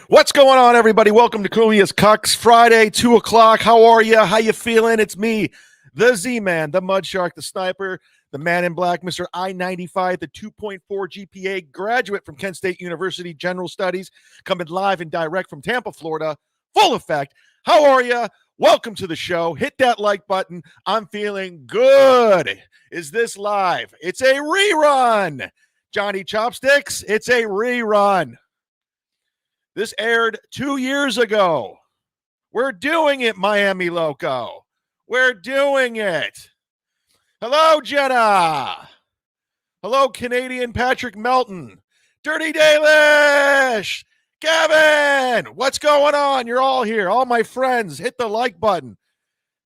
What's going on, everybody? Welcome to Cumia'S Cucks, Friday, 2 o'clock. How are you? How you feeling? It's me, the Z-Man, the Mud Shark, the Sniper, the Man in Black, Mr. I-95, the 2.4 GPA graduate from Kent State University, General Studies, coming live and direct from Tampa, Florida, full effect. How are you? Welcome to the show. Hit that like button. I'm feeling good. Is this live? It's a rerun. Johnny Chopsticks, it's a rerun. This aired 2 years ago. We're doing it, Miami Loco. We're doing it. Hello, Jenna. Hello, Canadian Patrick Melton. Dirty Dalish. Kevin, what's going on? You're all here. All my friends, hit the like button.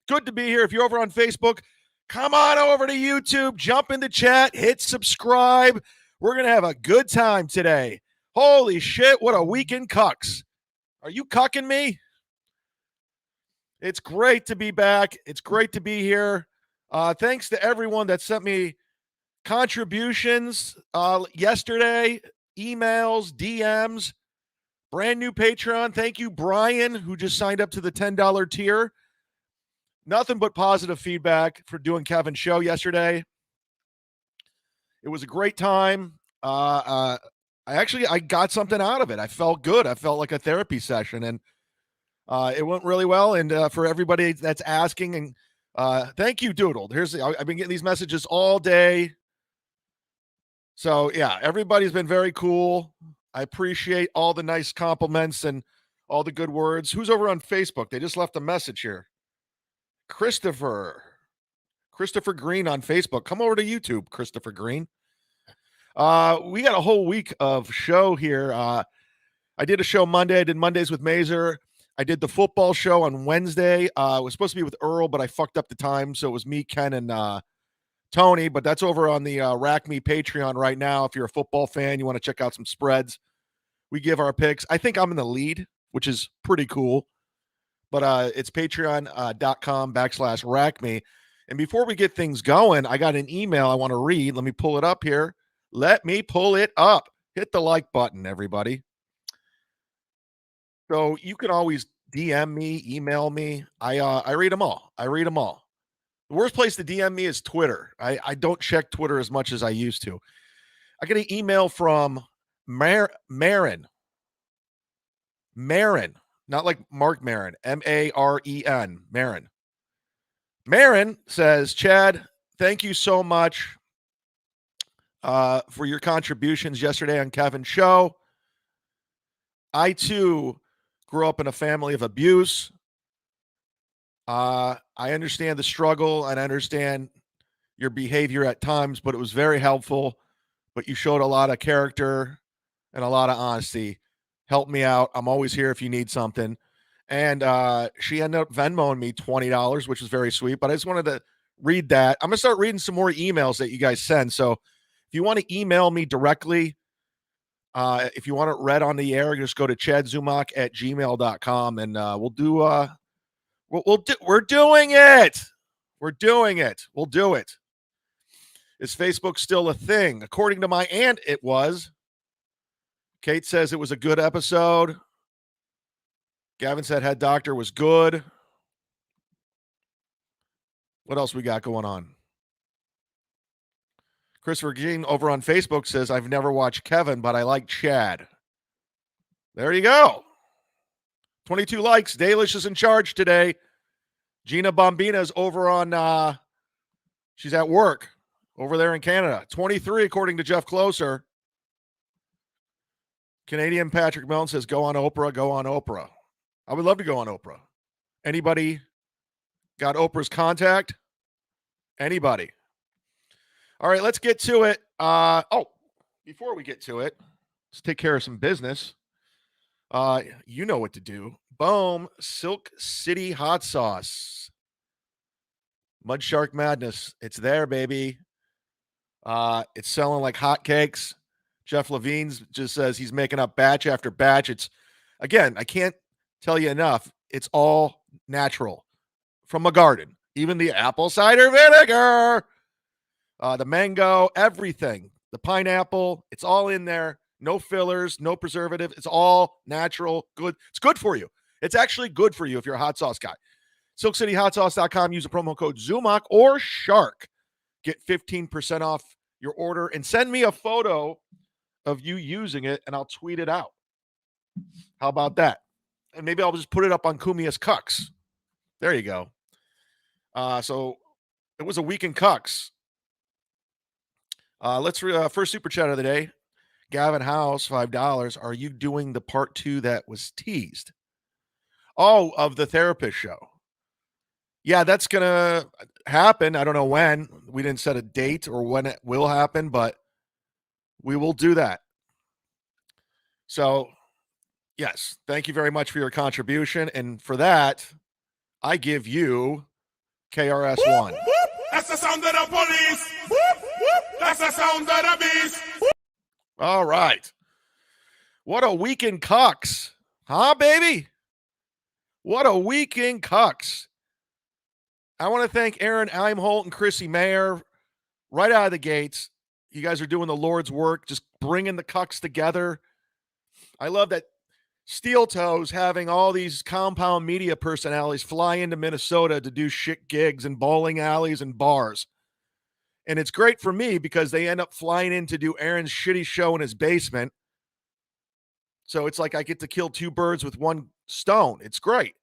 Good to be here. If you're over on Facebook, come on over to YouTube. Jump in the chat. Hit subscribe. We're going to have a good time today. Holy shit, what a weekend, Cucks. Are you cucking me? It's great to be back. It's great to be here. Thanks to everyone that sent me contributions yesterday, emails, DMs, brand new Patreon. Thank you, Brian, who just signed up to the $10 tier. Nothing but positive feedback for doing Kevin's show yesterday. It was a great time. I got something out of it. I felt good. I felt like a therapy session, and it went really well. And for everybody that's asking, and thank you, Doodle. I've been getting these messages all day. So yeah, everybody's been very cool. I appreciate all the nice compliments and all the good words. Who's over on Facebook? They just left a message here. Christopher Green on Facebook. Come over to YouTube, Christopher Green. We got a whole week of show here. I did a show Monday. I did Mondays with Mazer. I did the football show on Wednesday. It was supposed to be with Earl, but I fucked up the time. So it was me, Ken, and Tony. But that's over on the Rack Me Patreon right now. If you're a football fan, you want to check out some spreads. We give our picks. I think I'm in the lead, which is pretty cool. But it's patreon.com/rackme. And before we get things going, I got an email I want to read. Let me pull it up here. Let me pull it up. Hit the like button, everybody. So you can always DM me, email me. I read them all. The worst place to DM me is Twitter. I don't check Twitter as much as I used to. I get an email from Marin. Not like Mark Maron. Maren. Marin. Marin says, Chad, thank you so much for your contributions yesterday on Kevin's show. I, too, grew up in a family of abuse. I understand the struggle and I understand your behavior at times, but it was very helpful. But you showed a lot of character and a lot of honesty. Help me out. I'm always here if you need something. And she ended up Venmoing me $20, which is very sweet. But I just wanted to read that. I'm going to start reading some more emails that you guys send. So if you want to email me directly, if you want it read on the air, just go to chadzumock@gmail.com and we'll do we're doing it. We're doing it. We'll do it. Is Facebook still a thing? According to my aunt, it was. Kate says it was a good episode. Gavin said Head Doctor was good. What else we got going on? Christopher Jean over on Facebook says, I've never watched Kevin, but I like Chad. There you go. 22 likes. Dalish is in charge today. Gina Bombina's over on, she's at work over there in Canada. 23, according to Jeff Closer. Canadian Patrick Mellon says, go on Oprah, go on Oprah. I would love to go on Oprah. Anybody got Oprah's contact? Anybody? All right, let's get to it. Before we get to it, let's take care of some business. You know what to do. Boom, Silk City hot sauce. Mud Shark Madness. It's there, baby. It's selling like hotcakes. Jeff Levine's just says he's making up batch after batch. It's, again, I can't tell you enough. It's all natural from a garden. Even the apple cider vinegar, the mango, everything. The pineapple, it's all in there. No fillers, no preservative. It's all natural, good. It's good for you. It's actually good for you if you're a hot sauce guy. SilkCityHotSauce.com. Use the promo code Zumock or Shark. Get 15% off your order and send me a photo of you using it, and I'll tweet it out. How about that? And maybe I'll just put it up on Cumia'S Cucks. There you go. So it was a week in Cucks. Let's first super chat of the day. Gavin House, $5. Are you doing the part 2 that was teased? Oh, of the therapist show. Yeah, that's going to happen. I don't know when. We didn't set a date or when it will happen, but we will do that. So, yes, thank you very much for your contribution. And for that, I give you KRS-One. That's the sound of the police. That's the sound of the beast. All right. What a week in Cucks. Huh, baby? What a week in Cucks. I want to thank Aaron Eimholt and Chrissy Mayer right out of the gates. You guys are doing the Lord's work, just bringing the Cucks together. I love that Steel Toes having all these compound media personalities fly into Minnesota to do shit gigs and bowling alleys and bars. And it's great for me because they end up flying in to do Aaron's shitty show in his basement. So it's like I get to kill two birds with one stone. It's great.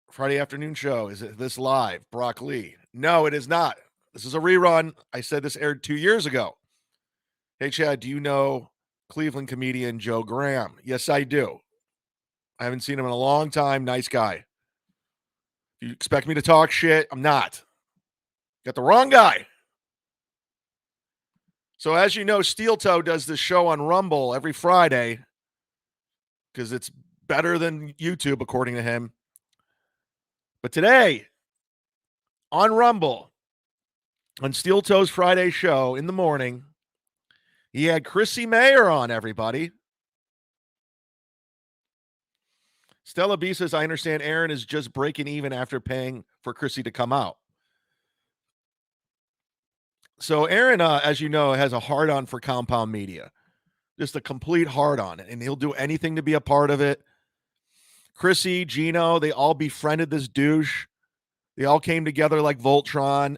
Friday afternoon show. Is it this live? Brock Lee. No, it is not. This is a rerun. I said this aired 2 years ago. Hey, Chad, do you know Cleveland comedian Joe Graham? Yes, I do. I haven't seen him in a long time. Nice guy. You expect me to talk shit? I'm not. Got the wrong guy. So as you know, Steel Toe does this show on Rumble every Friday because it's better than YouTube, according to him. But today, on Rumble, on Steel Toe's Friday show in the morning, he had Chrissy Mayer on, everybody. Stella B says, I understand Aaron is just breaking even after paying for Chrissy to come out. So Aaron, as you know, has a hard-on for compound media. Just a complete hard-on. And he'll do anything to be a part of it. Chrissy, Gino, they all befriended this douche. They all came together like Voltron.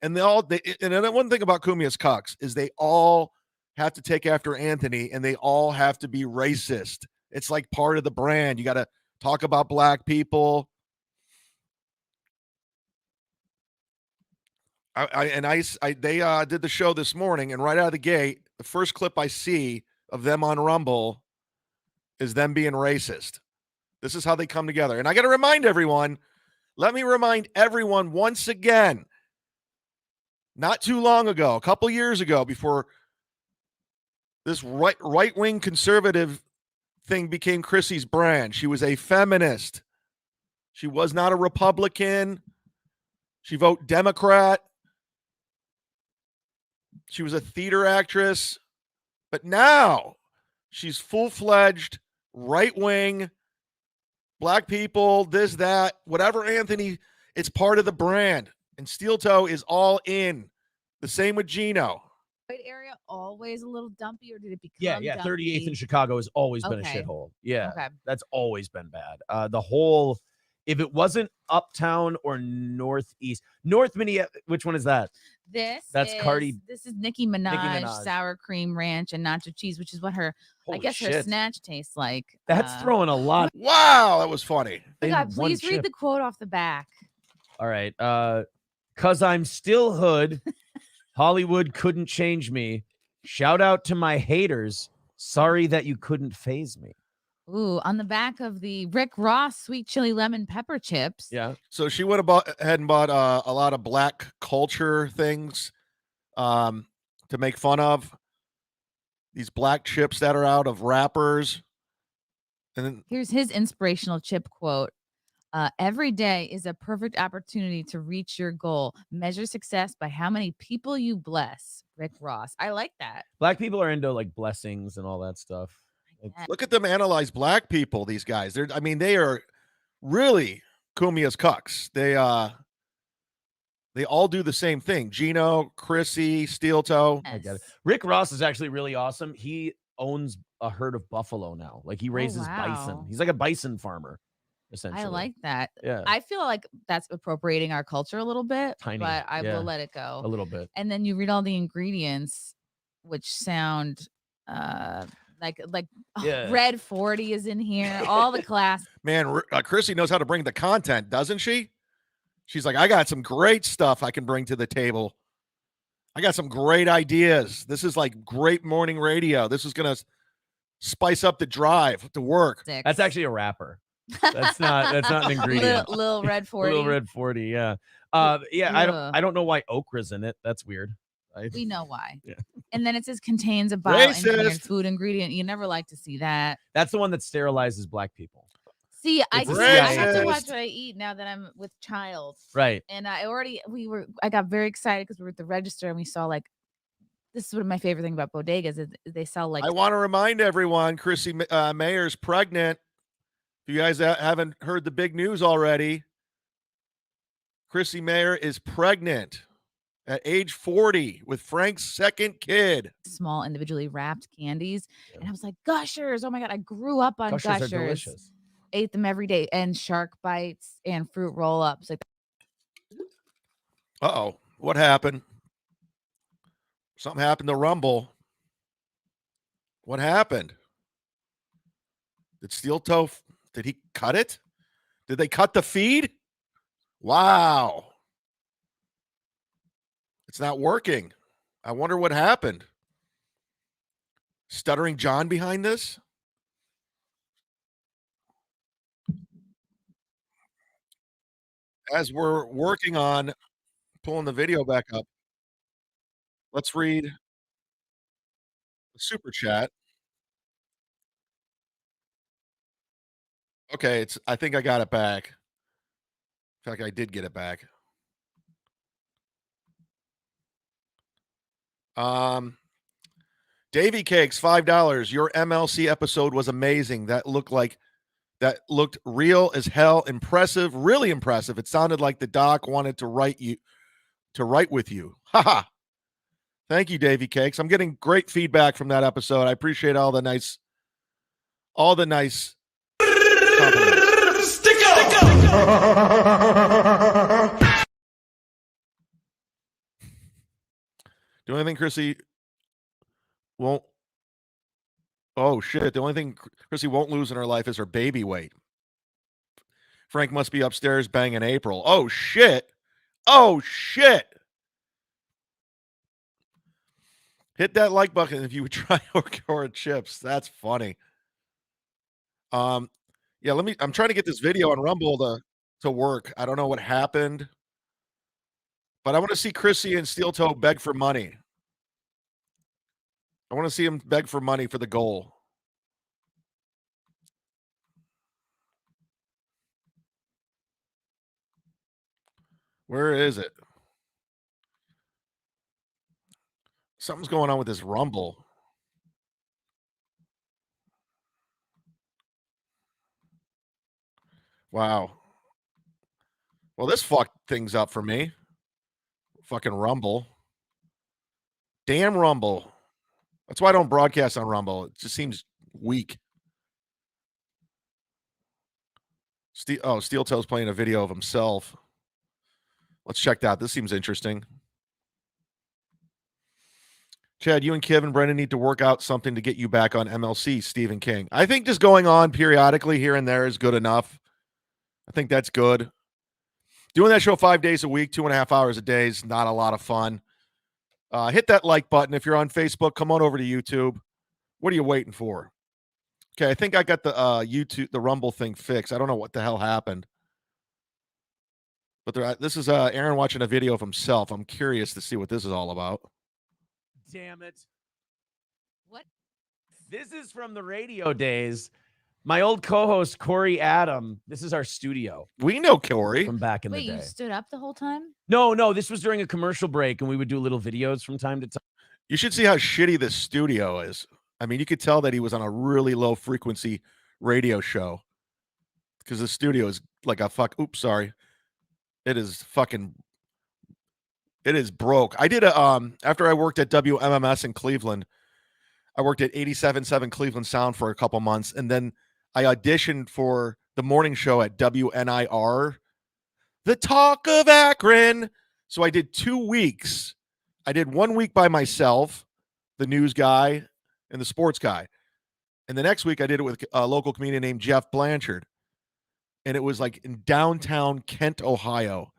And and one thing about Cumia'S Cucks is they all have to take after Anthony, and they all have to be racist. It's like part of the brand. You got to talk about black people. They did the show this morning, and right out of the gate, the first clip I see of them on Rumble is them being racist. This is how they come together. And I got to remind everyone, let me remind everyone once again, not too long ago, a couple years ago, before this right-wing conservative thing became Chrissy's brand, she was a feminist. She was not a Republican. She voted Democrat. She was a theater actress. But now she's full-fledged right-wing, black people, this, that, whatever, Anthony, it's part of the brand. And Steel Toe is all in. The same with Gino. Area always a little dumpy, or did it become Yeah. dumpy? 38th in Chicago has always been a shithole. Yeah, that's always been bad. The whole, if it wasn't Uptown or Northeast, North Minneapolis, which one is that? That's Cardi. This is Nicki Minaj, sour cream ranch and nacho cheese, which is what her, Holy I guess shit. her snatch tastes like. That's throwing a lot. Wow, that was funny. Oh God, please read the quote off the back. All right. 'Cause I'm still hood. Hollywood couldn't change me. Shout out to my haters. Sorry that you couldn't phase me. Ooh, on the back of the Rick Ross sweet chili lemon pepper chips. Yeah. So she would have ahead and bought a lot of black culture things to make fun of. These black chips that are out of rappers. And then Here's his inspirational chip quote. Every day is a perfect opportunity to reach your goal. Measure success by how many people you bless. Rick Ross. I like that. Black people are into like blessings and all that stuff. look at them analyze black people, these guys. They are really Cumia'S Cucks. They all do the same thing. Gino, Chrissy, Steel Toe. I get it. Rick Ross is actually really awesome. He owns a herd of buffalo now. Like he raises bison. He's like a bison farmer, essentially. I like that. Yeah. I feel like that's appropriating our culture a little bit, Tiny, but I will let it go. A little bit. And then you read all the ingredients, which sound like Red 40 is in here. All the class. Man, Chrissy knows how to bring the content, doesn't she? She's like, I got some great stuff I can bring to the table. I got some great ideas. This is like great morning radio. This is going to spice up the drive to work. That's actually a rapper. That's not an ingredient. Little Red 40. Little Red 40, yeah. I don't know why okra's in it. That's weird. We know why. Yeah. And then it says contains a bioengineered food ingredient. You never like to see that. That's the one that sterilizes black people. See, I have to watch what I eat now that I'm with child. Right. And I got very excited because we were at the register and we saw this is one of my favorite things about bodegas is they sell I want to remind everyone, Chrissy Mayer's pregnant. If you guys haven't heard the big news already, Chrissy Mayer is pregnant at age 40 with Frank's second kid. Small individually wrapped candies. Yeah. And I was like, Gushers. Oh my God. I grew up on Gushers. Are delicious. Ate them every day. And shark bites and fruit roll-ups. Uh-oh. What happened? Something happened to Rumble. What happened? Did Steel Toe, did he cut it? Did they cut the feed? Wow. It's not working. I wonder what happened. Stuttering John behind this? As we're working on pulling the video back up, let's read the super chat. Okay, I think I got it back. In fact, I did get it back. Davy Cakes, $5. Your MLC episode was amazing. That looked real as hell. Impressive, really impressive. It sounded like the doc wanted to write with you. Haha. Thank you, Davy Cakes. I'm getting great feedback from that episode. I appreciate all the nice compliments. Stick up. The only thing Chrissy won't. Oh shit! The only thing Chrissy won't lose in her life is her baby weight. Frank must be upstairs banging April. Oh shit! Oh shit! Hit that like button if you would try Orchora chips. That's funny. Yeah, I'm trying to get this video on Rumble to work. I don't know what happened. But I want to see Chrissy and Steel Toe beg for money. I want to see him beg for money for the goal. Where is it? Something's going on with this Rumble. Wow. Well, this fucked things up for me. Fucking Rumble. Damn Rumble. That's why I don't broadcast on Rumble. It just seems weak. Steel Toe's playing a video of himself. Let's check that. This seems interesting. Chad, you and Kevin Brennan need to work out something to get you back on MLC, Stephen King. I think just going on periodically here and there is good enough. I think that's good. Doing that show 5 days a week, 2.5 hours a day is not a lot of fun. Hit that like button. If you're on Facebook, come on over to YouTube. What are you waiting for? Okay, I think I got the Rumble thing fixed. I don't know what the hell happened. But this is Aaron watching a video of himself. I'm curious to see what this is all about. Damn it. What? This is from the radio days. My old co-host, Corey Adam. This is our studio. We know Corey. From back in the day. day. You stood up the whole time? No. This was during a commercial break, and we would do little videos from time to time. You should see how shitty this studio is. I mean, you could tell that he was on a really low-frequency radio show. Because the studio is like a Oops, sorry. It is fucking It is broke. I did after I worked at WMMS in Cleveland, I worked at 87.7 Cleveland Sound for a couple months, and then I auditioned for the morning show at WNIR, the Talk of Akron. So I did 2 weeks. I did 1 week by myself, the news guy and the sports guy. And the next week I did it with a local comedian named Jeff Blanchard. And it was like in downtown Kent, Ohio.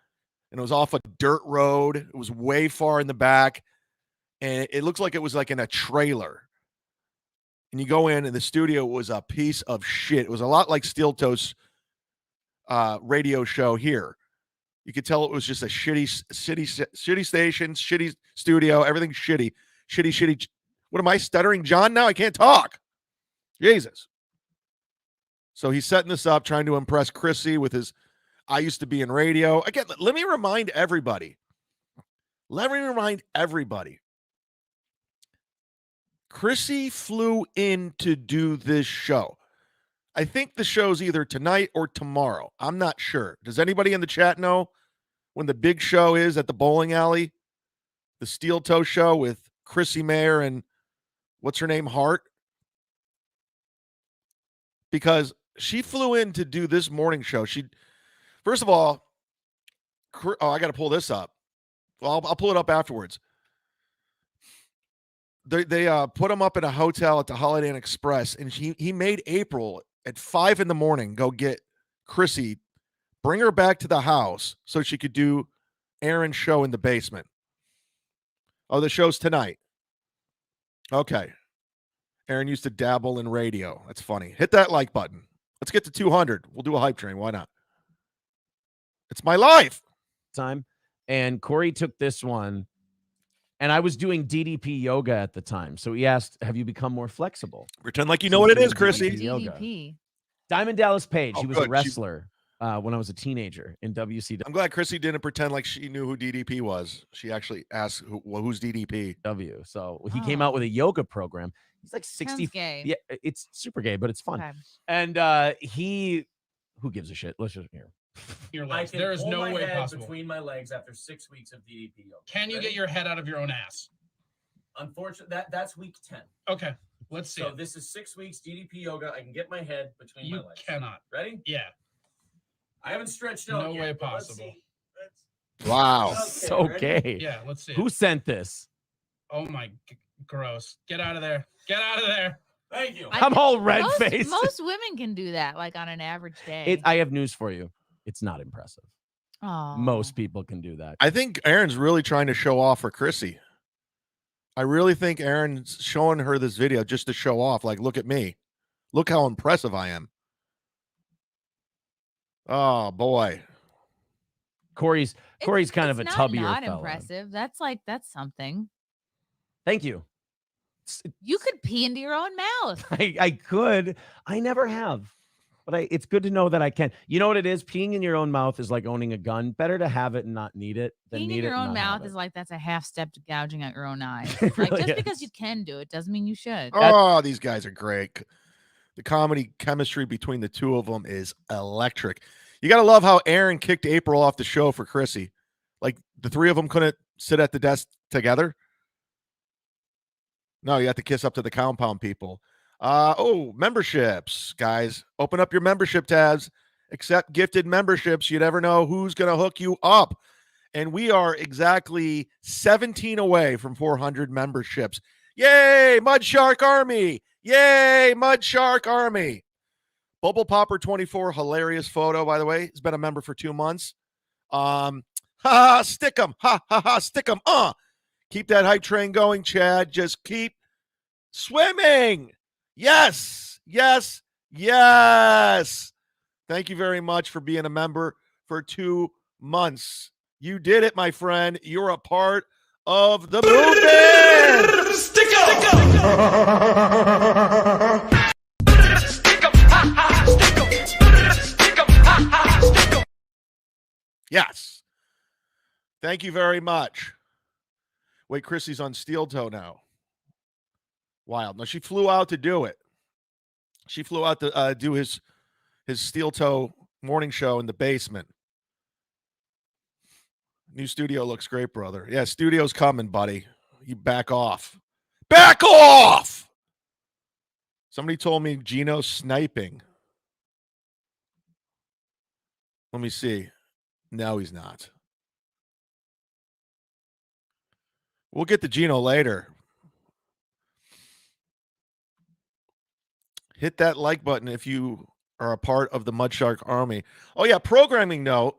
And it was off a dirt road. It was way far in the back. And it looks like it was like in a trailer. And you go in, and the studio was a piece of shit. It was a lot like Steel Toe's radio show here. You could tell it was just a shitty station, shitty studio, everything shitty. What am I stuttering, John? Now I can't talk. Jesus. So he's setting this up, trying to impress Chrissy with his I used to be in radio. Again, let me remind everybody. Chrissy flew in to do this show. I think the show's either tonight or tomorrow. I'm not sure. Does anybody in the chat know when the big show is at the bowling alley? The Steel Toe show with Chrissy Mayer and what's her name, Hart? Because she flew in to do this morning show. First of all, I got to pull this up. Well, I'll pull it up afterwards. They put him up in a hotel at the Holiday Inn Express, and he made April at 5 a.m. go get Chrissy, bring her back to the house so she could do Aaron's show in the basement. Oh, the show's tonight. Okay. Aaron used to dabble in radio. That's funny. Hit that like button. Let's get to 200. We'll do a hype train. Why not? It's my life. Time. And Corey took this one. And I was doing DDP yoga at the time. So he asked, have you become more flexible? Pretend like you know what it is, Chrissy. DDP. Diamond Dallas Page. Oh, he was good. a wrestler when I was a teenager in WCW. I'm glad Chrissy didn't pretend like she knew who DDP was. She actually asked, who's DDP? So he came out with a yoga program. He's like 60. Sounds gay. Yeah, it's super gay, but it's fun. Okay. And who gives a shit? Let's just hear. Your legs. There is no way possible. Between my legs after 6 weeks of DDP yoga. Can you get your head out of your own ass? Unfortunately, that's week 10. Okay, let's see. So this is 6 weeks DDP yoga. I can get my head between my legs. You cannot. Ready? Yeah. I haven't stretched out No yet, way but let's possible. see. Wow. Okay, So ready? gay. Yeah, let's see. Who sent this? Oh my, gross. Get out of there. Get out of there. Thank you. I'm all red-faced. Most women can do that, like on an average day. I have news for you. It's not impressive. Oh. Most people can do that. I think Aaron's really trying to show off for Chrissy. I really think Aaron's showing her this video just to show off. Like, look at me. Look how impressive I am. Oh, boy. Corey's kind of a tubbier not fella. Impressive. That's something. Thank you. You could pee into your own mouth. I could. I never have. But it's good to know that I can. You know what it is? Peeing in your own mouth is like owning a gun. Better to have it and not need it than Peeing need in your it and own not have mouth it. is like that's a half step to gouging out your own eyes. It Like really just is. because you can do it doesn't mean you should. Oh, these guys are great. The comedy chemistry between the two of them is electric. You got to love how Aaron kicked April off the show for Chrissy. Like the three of them couldn't sit at the desk together. No, you have to kiss up to the compound people. Memberships, guys. Open up your membership tabs. Accept gifted memberships. You never know who's going to hook you up. And we are exactly 17 away from 400 memberships. Yay, Mud Shark Army. Yay, Mud Shark Army. Bubble Popper 24, hilarious photo, by the way. He's been a member for 2 months. Stick 'em. Stick 'em. Keep that hype train going, Chad. Just keep swimming. Yes. Thank you very much for being a member for 2 months. You did it, my friend. You're a part of the movement. Stick 'em. Yes. Thank you very much. Wait, Chrissy's on Steel Toe now. Wild. No, she flew out to do it. She flew out to do his Steel Toe morning show in the basement. New studio looks great, brother. Yeah, studio's coming, buddy. You back off. Back off! Somebody told me Gino's sniping. Let me see. No, he's not. We'll get to Gino later. Hit that like button if you are a part of the Mudshark Army. Oh, yeah, programming note.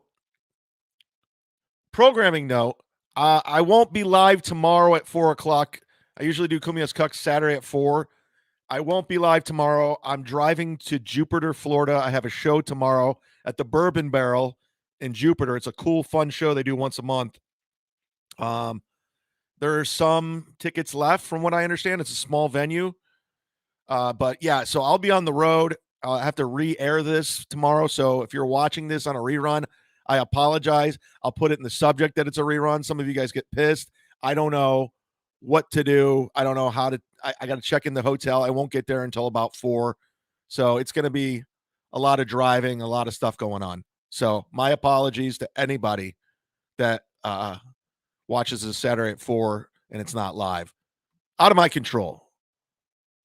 I won't be live tomorrow at 4 o'clock. I usually do Cumia'S Cucks Saturday at 4. I won't be live tomorrow. I'm driving to Jupiter, Florida. I have a show tomorrow at the Bourbon Barrel in Jupiter. It's a cool, fun show they do once a month. There are some tickets left from what I understand. It's a small venue. But yeah, so I'll be on the road. I'll have to re-air this tomorrow. So if you're watching this on a rerun, I apologize. I'll put it in the subject that it's a rerun. Some of you guys get pissed. I don't know what to do. I don't know how to, I got to check in the hotel. I won't get there until about 4. So it's going to be a lot of driving, a lot of stuff going on. So my apologies to anybody that watches this Saturday at 4 and it's not live. Out of my control.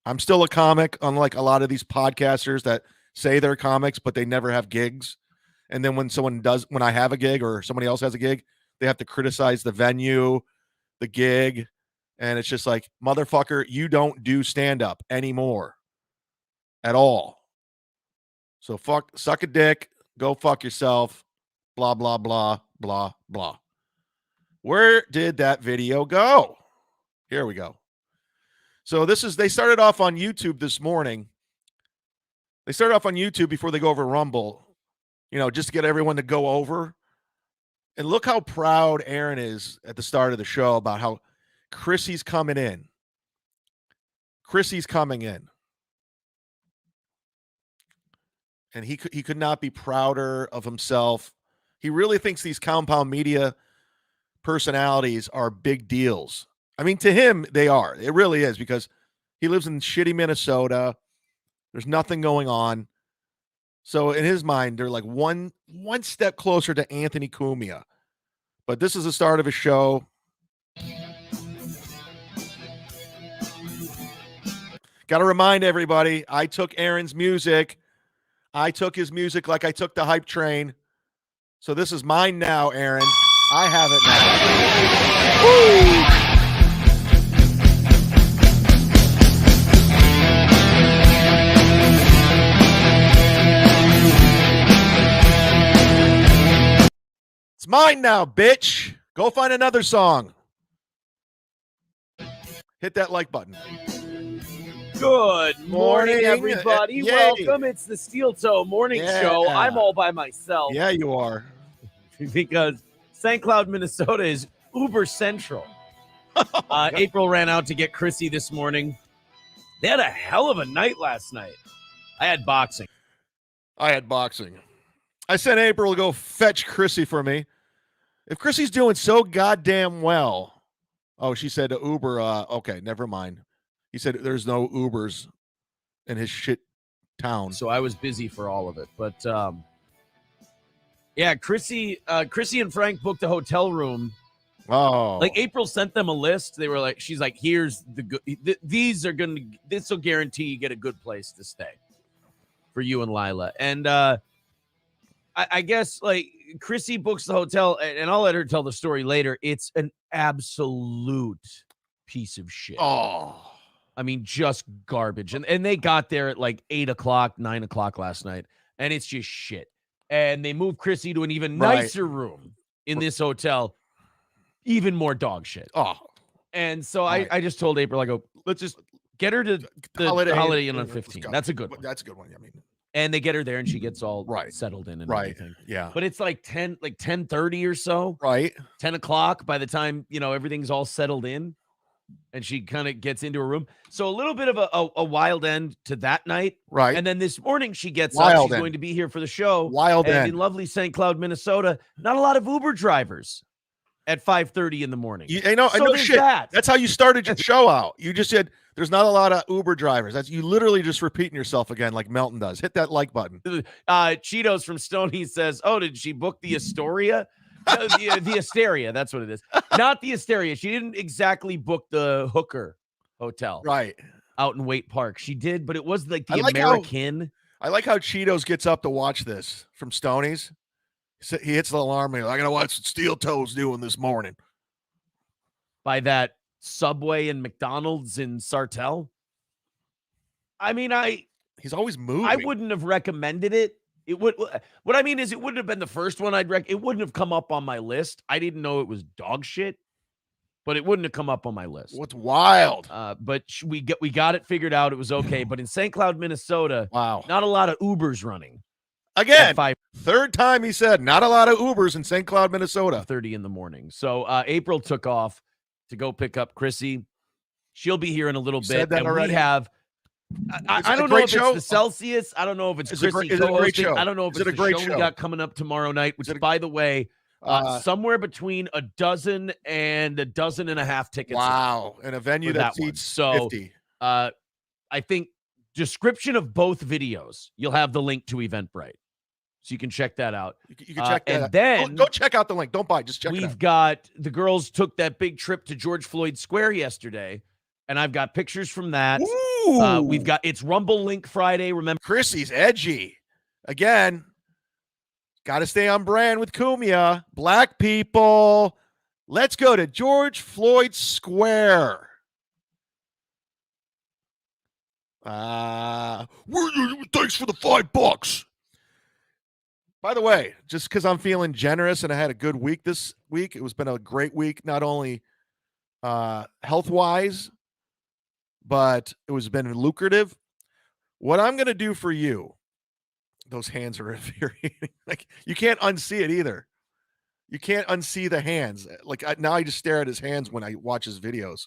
I'm still a comic, unlike a lot of these podcasters that say they're comics, but they never have gigs. And then when I have a gig or somebody else has a gig, they have to criticize the venue, the gig. And it's just like, motherfucker, you don't do stand-up anymore at all. So suck a dick, go fuck yourself, blah, blah, blah, blah, blah. Where did that video go? Here we go. So they started off on YouTube this morning. They started off on YouTube before they go over Rumble, just to get everyone to go over. And look how proud Aaron is at the start of the show about how Chrissy's coming in. Chrissy's coming in. And he could not be prouder of himself. He really thinks these compound media personalities are big deals. I mean, to him, they are. It really is, because he lives in shitty Minnesota. There's nothing going on. So in his mind, they're like one step closer to Anthony Cumia. But this is the start of a show. Got to remind everybody, I took Aaron's music. I took his music like I took the hype train. So this is mine now, Aaron. I have it now. Woo! It's mine now, bitch. Go find another song. Hit that like button. Good morning, everybody. Welcome. It's the Steel Toe Morning Show. I'm all by myself. Yeah, you are. Because St. Cloud, Minnesota is uber central. April ran out to get Chrissy this morning. They had a hell of a night last night. I had boxing. I sent April to go fetch Chrissy for me. If Chrissy's doing so goddamn well. Oh, she said Uber. Okay, never mind. He said there's no Ubers in his shit town. So I was busy for all of it. But yeah, Chrissy and Frank booked a hotel room. Oh. Like April sent them a list. They were like, she's like, here's the good, this will guarantee you get a good place to stay for you and Lila. And I guess like Chrissy books the hotel, and I'll let her tell the story later. It's an absolute piece of shit. Oh, I mean, just garbage. And they got there at like 8 o'clock, 9 o'clock last night, and it's just shit. And they moved Chrissy to an even nicer room in this hotel. Even more dog shit. Oh. And so I just told April, I go, let's just get her to the Holiday Inn on 15. That's a good one. That's a good one. I mean, and they get her there and she gets all settled in and everything. Yeah. But it's like 10:30 or so. Right. 10 o'clock by the time, everything's all settled in. And she kind of gets into her room. So a little bit of a wild end to that night. Right. And then this morning she gets up. She's going to be here for the show. Wild end. In lovely St. Cloud, Minnesota, not a lot of Uber drivers at 5:30 in the morning. I know shit. That's how you started your show out. You just said there's not a lot of Uber drivers. That's you literally just repeating yourself again like Melton does. Hit that like button. Cheetos from Stoney says, oh, did she book the Astoria? the Asteria. That's what it is. Not the Asteria. She didn't exactly book the Hooker Hotel. Right. Out in Waite Park. She did, but it was like the I like American. I like how Cheetos gets up to watch this from Stoney's. He hits the alarm. I got to watch what Steel Toes doing this morning. By that Subway and McDonald's in Sartell. I mean, he's always moving. I wouldn't have recommended it. It would. What I mean is, it wouldn't have been the first one I'd It wouldn't have come up on my list. I didn't know it was dog shit, but it wouldn't have come up on my list. What's wild? But we got it figured out. It was okay. But in St. Cloud, Minnesota, wow, not a lot of Ubers running. Again, third time he said not a lot of Ubers in St. Cloud, Minnesota. 30 in the morning. So April took off to go pick up Chrissy. She'll be here in a little bit, and already? we have. I don't know if it's the Celsius. I don't know if it's Chrissy co-hosting. I don't know if it's the show we got coming up tomorrow night, which, by the way, somewhere between a dozen and a dozen and a half tickets. Wow. In a venue that seats 50. I think description of both videos, you'll have the link to Eventbrite. So you can check that out. You can check that out. Then go check out the link. Don't buy. Just check it out. We've got the girls took that big trip to George Floyd Square yesterday, and I've got pictures from that. We've got it's Rumble Link Friday. Remember, Chrissy's edgy. Again, got to stay on brand with Cumia. Black people, let's go to George Floyd Square. Thanks for the $5. By the way, just because I'm feeling generous and I had a good week this week, it's been a great week, not only health-wise, but it was been lucrative. What I'm going to do for you, those hands are infuriating. Like, you can't unsee it either. You can't unsee the hands. Like, now I just stare at his hands when I watch his videos.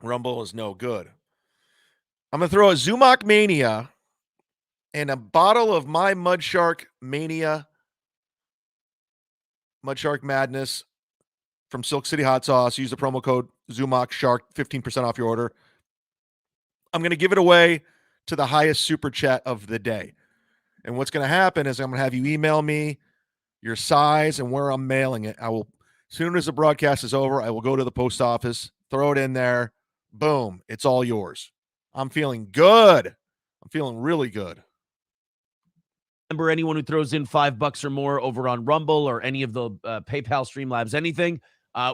Rumble is no good. I'm going to throw a Zumock Mania and a bottle of my Mud Shark Mania, Mud Shark Madness from Silk City Hot Sauce. Use the promo code Zumock Shark, 15% off your order. I'm going to give it away to the highest super chat of the day. And what's going to happen is I'm going to have you email me your size and where I'm mailing it. I will, as soon as the broadcast is over, I will go to the post office, throw it in there. Boom. It's all yours. I'm feeling good. I'm feeling really good. Remember, anyone who throws in $5 or more over on Rumble or any of the PayPal, Streamlabs, anything,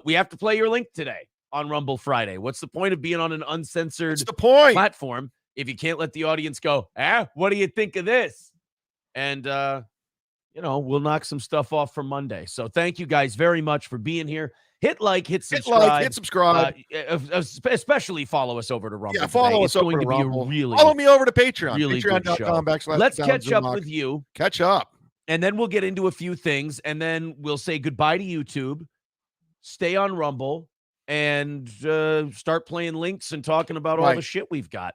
we have to play your link today on Rumble Friday. What's the point of being on an uncensored platform if you can't let the audience go, what do you think of this? And, we'll knock some stuff off for Monday. So thank you guys very much for being here. Hit like, hit subscribe. Hit subscribe. Especially follow us over to Rumble. Yeah, follow us over to Rumble. Follow me over to Patreon. Really Patreon.com/. Let's catch up with you. Catch up. And then we'll get into a few things. And then we'll say goodbye to YouTube. Stay on Rumble. And start playing links and talking about all the shit we've got.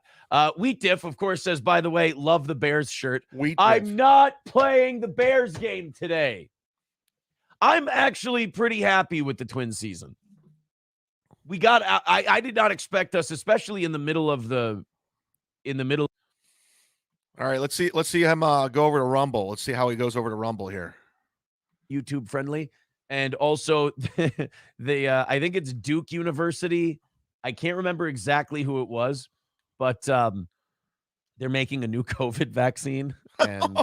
Wheat Diff, of course, says, by the way, love the Bears shirt. I'm not playing the Bears game today. I'm actually pretty happy with the Twins season. We got I did not expect us, especially in the middle. All right, let's see him go over to Rumble. Let's see how he goes over to Rumble here. YouTube friendly. And also I think it's Duke University. I can't remember exactly who it was, but they're making a new COVID vaccine. And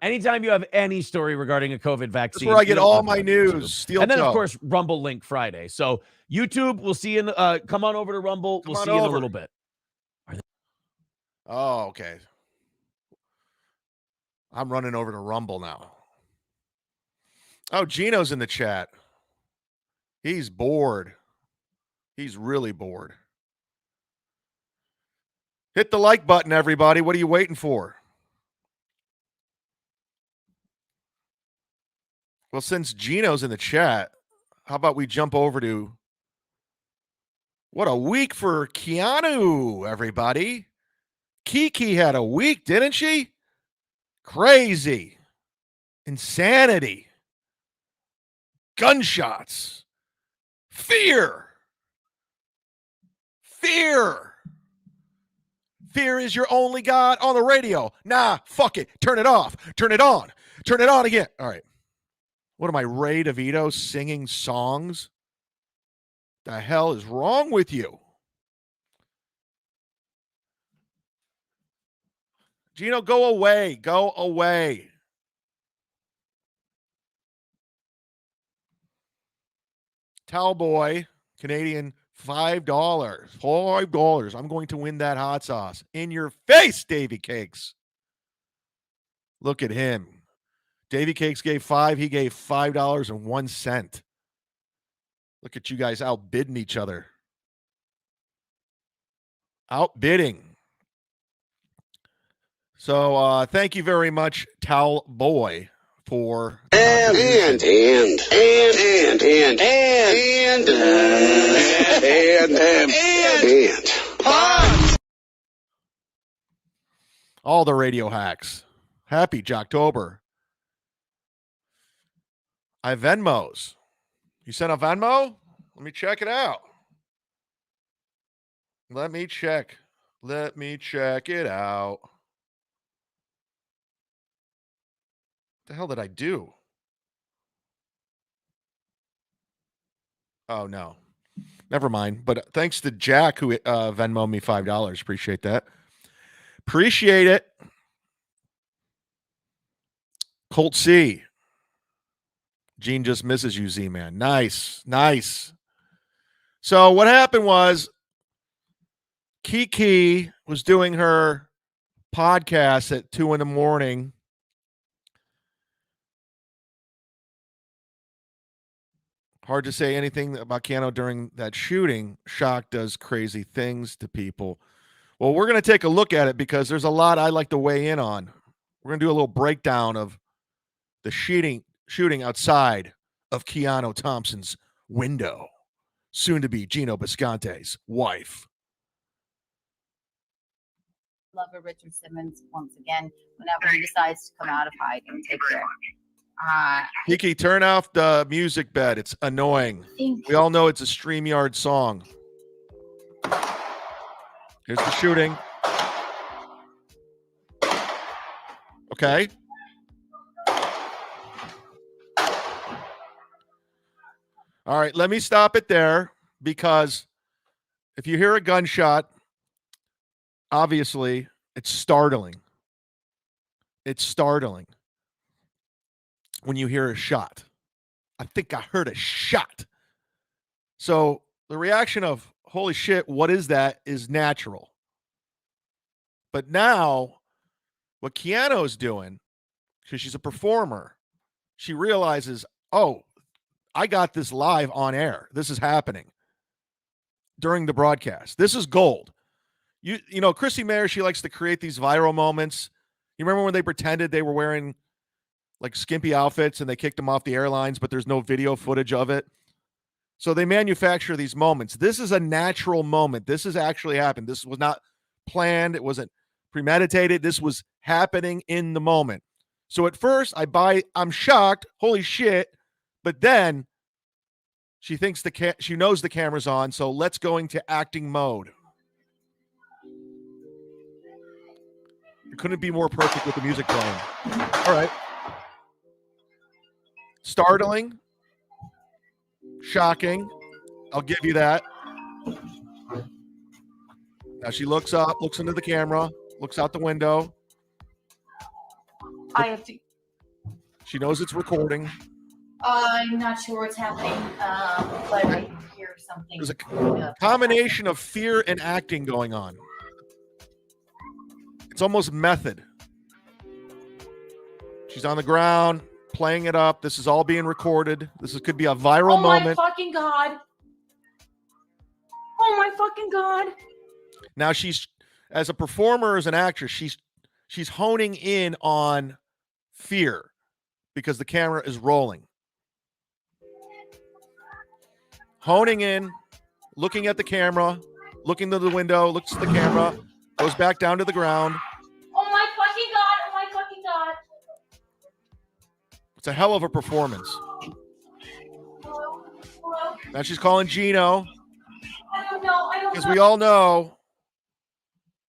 anytime you have any story regarding a COVID vaccine, that's where I get all my news. And then, of course, Rumble Link Friday. So YouTube, we'll see you in come on over to Rumble. We'll see you in a little bit. Oh, okay. I'm running over to Rumble now. Oh, Gino's in the chat. He's bored. He's really bored. Hit the like button, everybody. What are you waiting for? Well, since Gino's in the chat, how about we jump over to what a week for Keanu, everybody. Kiki had a week, didn't she? Crazy. Insanity. Gunshots. Fear. Fear is your only God on the radio. Nah, fuck it. Turn it off. Turn it on. Turn it on again. All right. What am I, Ray DeVito singing songs? The hell is wrong with you? Gino, go away. Go away. Towelboy, Canadian, $5. $5. I'm going to win that hot sauce. In your face, Davy Cakes. Look at him. Davy Cakes gave $5. He gave $5.01. Look at you guys outbidding each other. Outbidding. So thank you very much, Towel Boy, for and all the radio hacks. Happy Jocktober. I Venmos. You sent a Venmo? Let me check it out. Let me check it out. What the hell did I do? Oh, no. Never mind. But thanks to Jack who Venmoed me $5. Appreciate that. Appreciate it. Colt C. Gene just misses you, Z-Man. Nice. Nice. So what happened was Kiki was doing her podcast at 2 a.m. Hard to say anything about Keanu during that shooting. Shock does crazy things to people. Well, we're going to take a look at it because there's a lot I'd like to weigh in on. We're going to do a little breakdown of the shooting outside of Keanu Thompson's window, soon to be Gino Bisconte's wife. Lover Richard Simmons once again whenever he decides to come out of hiding. Take care. Kiki, turn off the music bed. It's annoying. We all know it's a StreamYard song. Here's the shooting. Okay. All right, let me stop it there because if you hear a gunshot, obviously it's startling. It's startling when you hear a shot. I think I heard a shot. So the reaction of, holy shit, what is that, is natural. But now what Keanu's doing, because she's a performer, she realizes, oh, I got this live on air. This is happening during the broadcast. This is gold. You know, Chrissy Mayer, she likes to create these viral moments. You remember when they pretended they were wearing like skimpy outfits and they kicked them off the airlines, but there's no video footage of it. So they manufacture these moments. This is a natural moment. This has actually happened. This was not planned. It wasn't premeditated. This was happening in the moment. So at first I'm shocked. Holy shit. But then she thinks she knows the camera's on. So let's go into acting mode. It couldn't be more perfect with the music playing. All right. Startling. Shocking. I'll give you that. Now she looks up, looks into the camera, looks out the window. I have to. She knows it's recording. I'm not sure what's happening, but I hear something. There's a combination of fear and acting going on. It's almost method. She's on the ground, playing it up. This is all being recorded. Could be a viral moment. Oh my fucking God. Oh my fucking God. Now she's, as a performer, as an actress, she's honing in on fear because the camera is rolling. Honing in, looking at the camera, looking to the window, looks at the camera, goes back down to the ground. Oh my fucking God. Oh my fucking God. It's a hell of a performance. Hello? Now she's calling Gino. I don't know. Because we all know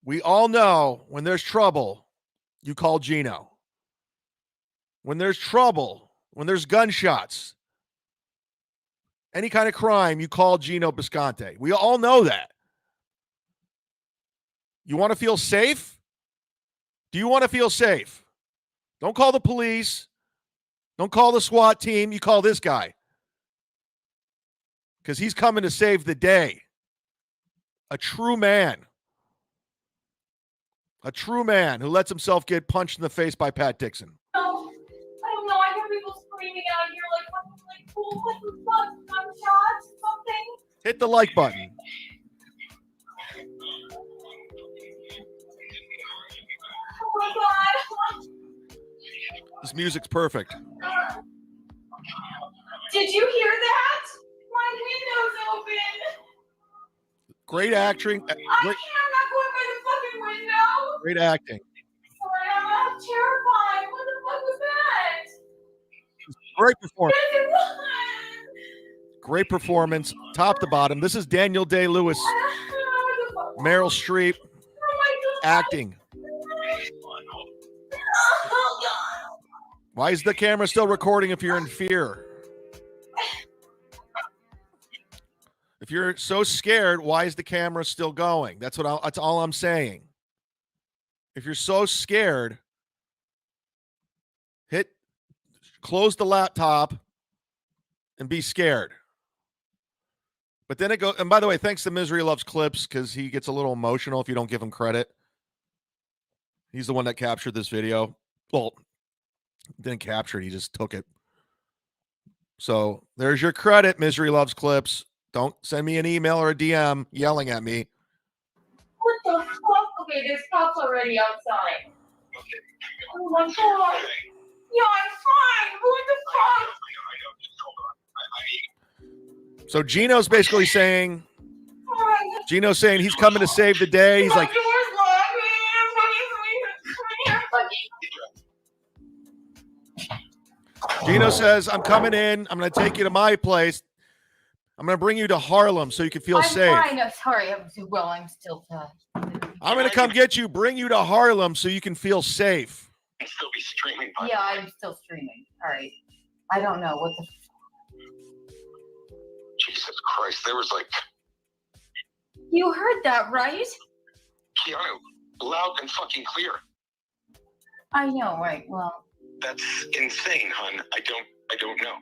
We all know when there's trouble, you call Gino. When there's trouble, when there's gunshots, any kind of crime, you call Gino Bisconte. We all know that. You want to feel safe? Do you want to feel safe? Don't call the police. Don't call the SWAT team. You call this guy. Because he's coming to save the day. A true man. A true man who lets himself get punched in the face by Pat Dixon. No, I don't know. I hear people screaming out here like, what the fuck? Gunshots? Something? Hit the like button. Oh my god. This music's perfect. Did you hear that? My window's open. Great acting. I can't. I'm not going by the fucking window. Great acting. Sorry, I'm terrified. What the fuck was that? Great performance. Yes, it was. Great performance, top to bottom. This is Daniel Day-Lewis, Meryl Streep, acting. Oh god. Why is the camera still recording if you're in fear? If you're so scared, why is the camera still going? That's all I'm saying. If you're so scared, close the laptop and be scared. But then it goes, and by the way, thanks to Misery Loves Clips, because he gets a little emotional if you don't give him credit. He's the one that captured this video. Well, didn't capture it, he just took it. So there's your credit, Misery Loves Clips. Don't send me an email or a DM yelling at me. What the fuck? Okay, there's cops already outside. Oh my god. Yeah, I'm fine. Who are the cops? So Gino's basically saying, Gino's saying he's coming to save the day. He's like, Gino says, I'm coming in. I'm going to take you to my place. I'm going to bring you to Harlem so you can feel safe. Fine. No, sorry. I'm still. I'm going to come get you, bring you to Harlem so you can feel safe. And still be streaming. Yeah, I'm still streaming. All right. I don't know what the. Jesus Christ, there was like. You heard that, right? Keanu, loud and fucking clear. I know, right? Well. That's insane, hon. I don't know.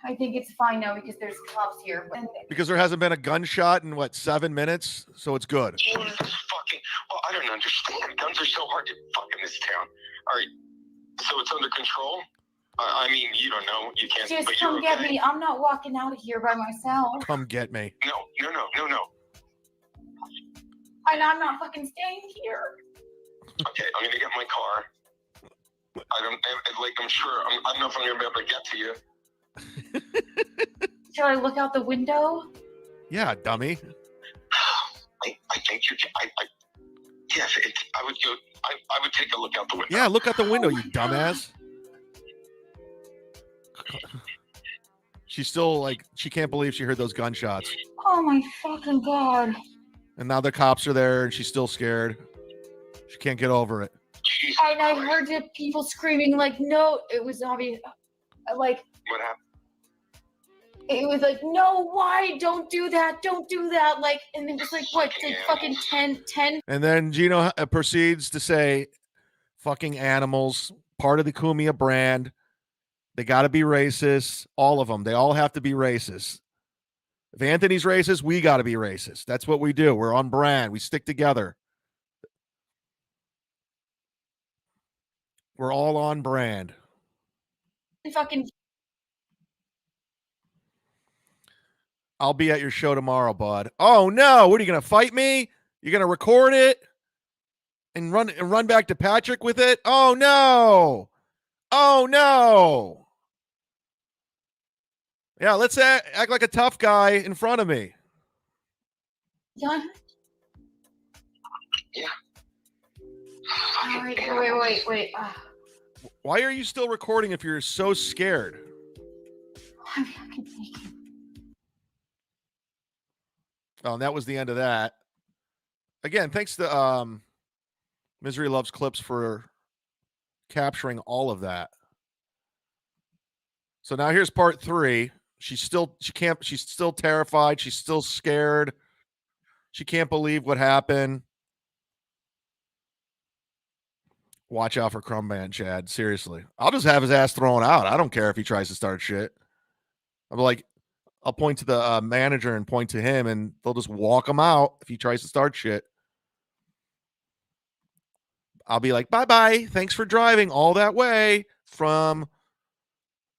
I think it's fine now because there's cops here. Because there hasn't been a gunshot in, 7 minutes? So it's good. Jesus fucking. Well, I don't understand. Guns are so hard to fuck in this town. All right. So it's under control? I mean, you don't know. You can't. Just but come you're get me. I'm not walking out of here by myself. Come get me. No. And I'm not fucking staying here. Okay, I'm going to get my car. I'm sure. I don't know if I'm going to be able to get to you. Should I look out the window? Yeah, dummy. I think you can. Yes, I would go. I would take a look out the window. Yeah, look out the window, you dumbass. She's still she can't believe she heard those gunshots. Oh my fucking god. And now the cops are there and she's still scared. She can't get over it. And I heard the people screaming no, it was obvious. What happened? It was no, why? Don't do that. Don't do that. And it was fucking 10. And then Gino proceeds to say, fucking animals, part of the Cumia brand. They got to be racist. All of them. They all have to be racist. If Anthony's racist, we got to be racist. That's what we do. We're on brand. We stick together. We're all on brand. Fucking. I'll be at your show tomorrow, bud. Oh no! What are you gonna fight me? You're gonna record it and run back to Patrick with it? Oh no! Oh no! Yeah, let's act like a tough guy in front of me. Yeah. All right, wait. Why are you still recording if you're so scared? I'm fucking thinking. Oh, and that was the end of that. again, thanks to Misery Loves Clips for capturing all of that. So now here's part 3. She's still terrified. She's still scared. She can't believe what happened. Watch out for Crumban, Chad. Seriously. I'll just have his ass thrown out. I don't care if he tries to start shit. I'll point to the manager and point to him, and they'll just walk him out if he tries to start shit. I'll be like, bye-bye. Thanks for driving all that way from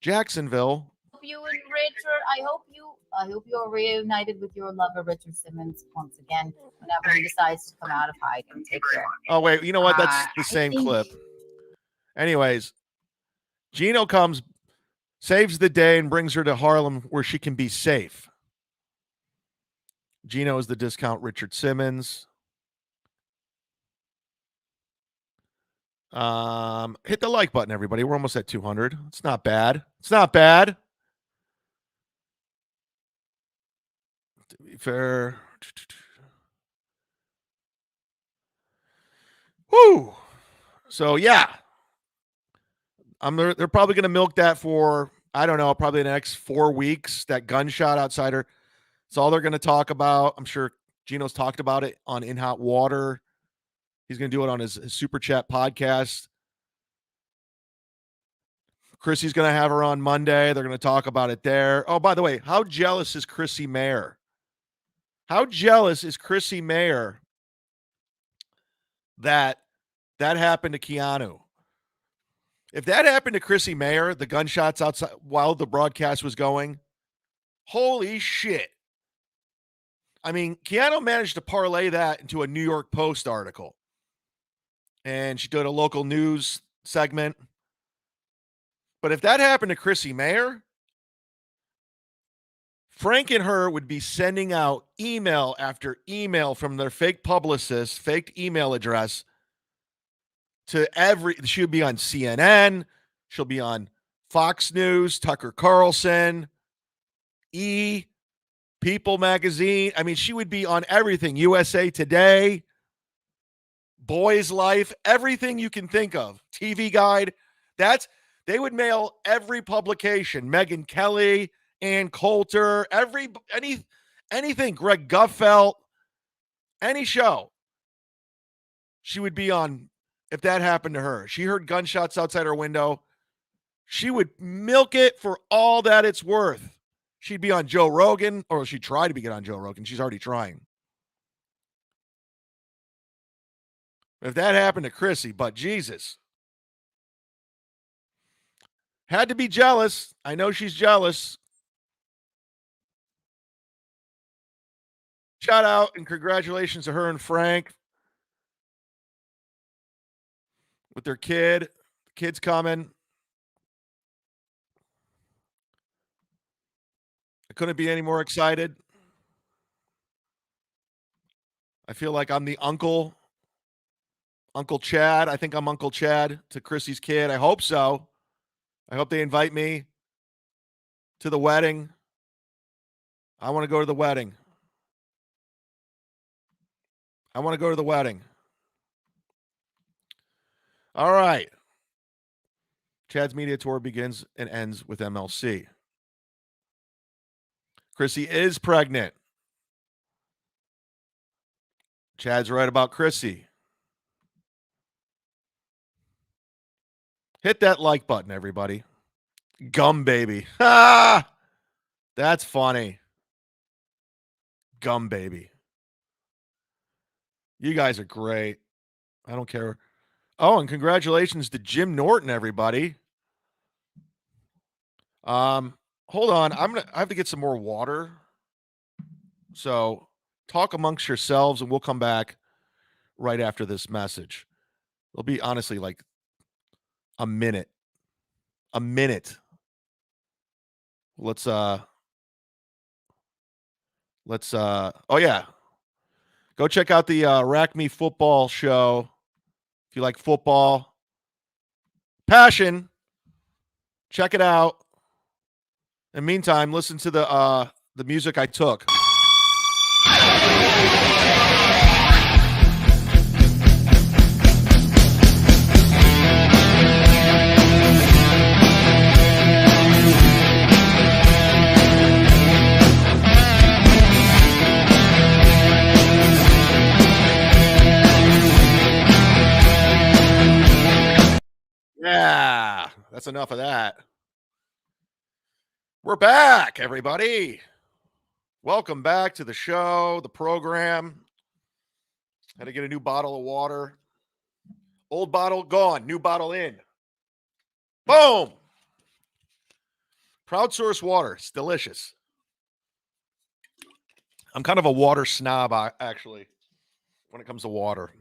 Jacksonville. You and Richard, I hope you are reunited with your lover, Richard Simmons, once again, whenever he decides to come out of hiding. Take care. Oh, wait. You know what? That's the same clip. Anyways, Gino comes, saves the day, and brings her to Harlem where she can be safe. Gino is the discount Richard Simmons. Hit the like button, everybody. We're almost at 200. It's not bad. It's not bad. To be fair. Woo. So yeah. They're probably going to milk that for, I don't know, probably the next 4 weeks. That gunshot outside her. It's all they're going to talk about. I'm sure Gino's talked about it on In Hot Water. He's going to do it on his Super Chat podcast. Chrissy's going to have her on Monday. They're going to talk about it there. Oh, by the way, how jealous is Chrissy Mayer? How jealous is Chrissy Mayer that happened to Keanu? If that happened to Chrissy Mayer, the gunshots outside while the broadcast was going, holy shit. I mean, Keanu managed to parlay that into a New York Post article. And she did a local news segment. But if that happened to Chrissy Mayer, Frank and her would be sending out email after email from their fake publicist, fake email address to she'll be on CNN. She'll be on Fox News, Tucker Carlson, People Magazine. I mean, she would be on everything. USA Today, Boys Life, everything you can think of. TV Guide. They would mail every publication. Megyn Kelly, Ann Coulter, anything. Greg Gutfeld, any show. She would be on if that happened to her. She heard gunshots outside her window. She would milk it for all that it's worth. She'd be on Joe Rogan, or she'd try to get on Joe Rogan. She's already trying. If that happened to Chrissy, but Jesus. Had to be jealous. I know she's jealous. Shout out and congratulations to her and Frank with their kid. The kid's coming. I couldn't be any more excited. I feel like I'm the Uncle Chad. I think I'm Uncle Chad to Chrissy's kid. I hope so. I hope they invite me to the wedding. I want to go to the wedding. All right. Chad's media tour begins and ends with MLC. Chrissy is pregnant. Chad's right about Chrissy. Hit that like button, everybody. Gum baby. Ah! That's funny. Gum baby. You guys are great. I don't care. Oh, and congratulations to Jim Norton, everybody. Hold on. I have to get some more water. So talk amongst yourselves, and we'll come back right after this message. It'll be honestly like a minute. Let's oh yeah. Go check out the Rack Me Football show. If you like football, passion, check it out. In the meantime, listen to the music I took. That's enough of that. We're back, everybody. Welcome back to the show, the program. Had to get a new bottle of water. Old bottle gone, new bottle in. Boom. Proud Source water. It's delicious. I'm kind of a water snob, actually, when it comes to water.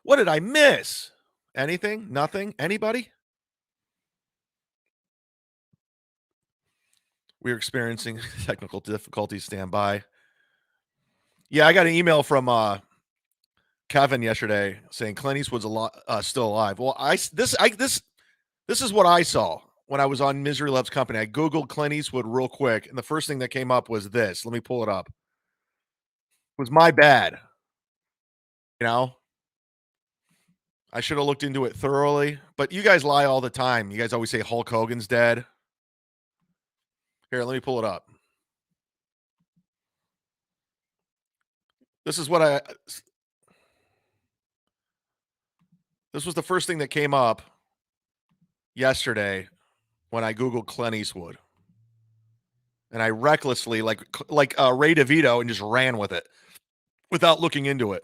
What did I miss? Anything? Nothing? Anybody? We're experiencing technical difficulties. Stand by. Yeah, I got an email from Kevin yesterday saying Clint Eastwood's still alive. Well, this is what I saw when I was on Misery Loves Company. I Googled Clint Eastwood real quick, and the first thing that came up was this. Let me pull it up. It was my bad. You know? I should have looked into it thoroughly, but you guys lie all the time. You guys always say Hulk Hogan's dead. Here, let me pull it up. This was the first thing that came up yesterday when I Googled Clint Eastwood. And I recklessly, like Ray DeVito, and just ran with it without looking into it.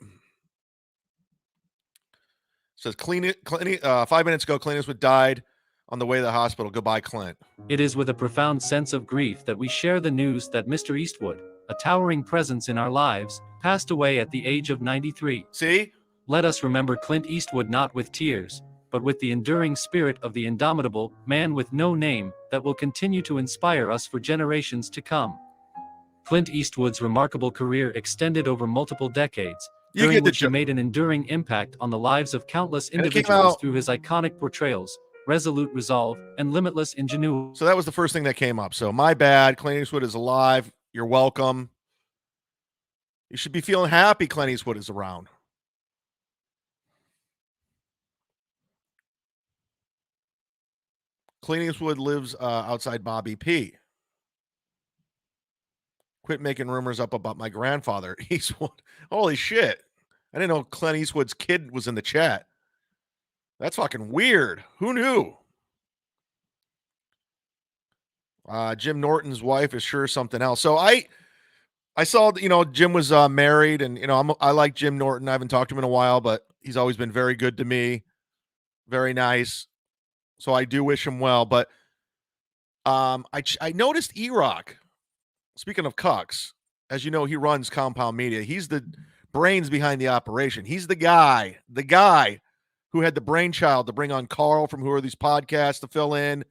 It says 5 minutes ago, Clint Eastwood died on the way to the hospital. Goodbye, Clint. It is with a profound sense of grief that we share the news that Mr. Eastwood, a towering presence in our lives, passed away at the age of 93. See? Let us remember Clint Eastwood not with tears, but with the enduring spirit of the indomitable man with no name that will continue to inspire us for generations to come. Clint Eastwood's remarkable career extended over multiple decades, during which he made an enduring impact on the lives of countless individuals through his iconic portrayals, resolute resolve, and limitless ingenuity. So that was the first thing that came up. So my bad. Clint Eastwood is alive. You're welcome. You should be feeling happy Clint Eastwood is around. Clint Eastwood lives outside Bobby P. Quit making rumors up about my grandfather, Eastwood. Holy shit. I didn't know Clint Eastwood's kid was in the chat. That's fucking weird. Who knew? Jim Norton's wife is sure something else. So I saw, Jim was married, and, I like Jim Norton. I haven't talked to him in a while, but he's always been very good to me. Very nice. So I do wish him well. But I noticed E-Rock, speaking of Cucks, as you know, he runs Compound Media. He's the brains behind the operation. He's the guy who had the brainchild to bring on Carl from Who Are These Podcasts to fill in,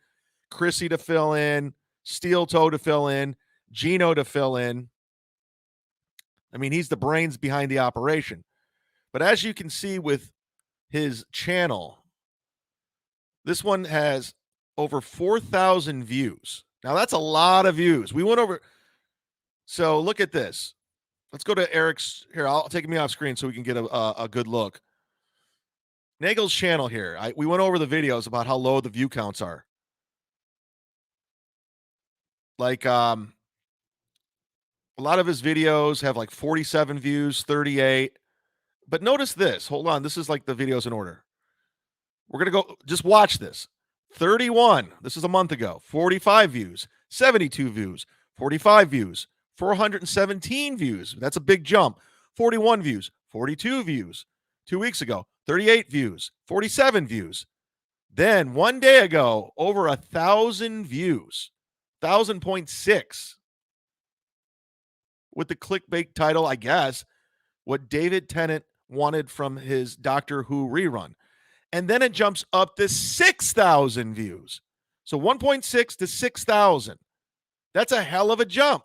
Chrissy to fill in, Steel Toe to fill in, Gino to fill in. I mean, he's the brains behind the operation. But as you can see with his channel, this one has over 4,000 views. Now, that's a lot of views. We went over. So look at this. Let's go to Eric's. Here, I'll take me off screen so we can get a good look. Nagel's channel here. We went over the videos about how low the view counts are. Like, a lot of his videos have like 47 views, 38. But notice this. Hold on. This is like the videos in order. We're going to go. Just watch this. 31. This is a month ago. 45 views. 72 views. 45 views. 417 views. That's a big jump. 41 views. 42 views. 2 weeks ago. 38 views. 47 views. Then 1 day ago, over 1,000 views. 1,000.6. With the clickbait title, I guess, what David Tennant wanted from his Doctor Who rerun. And then it jumps up to 6,000 views. So 1.6 to 6,000. That's a hell of a jump.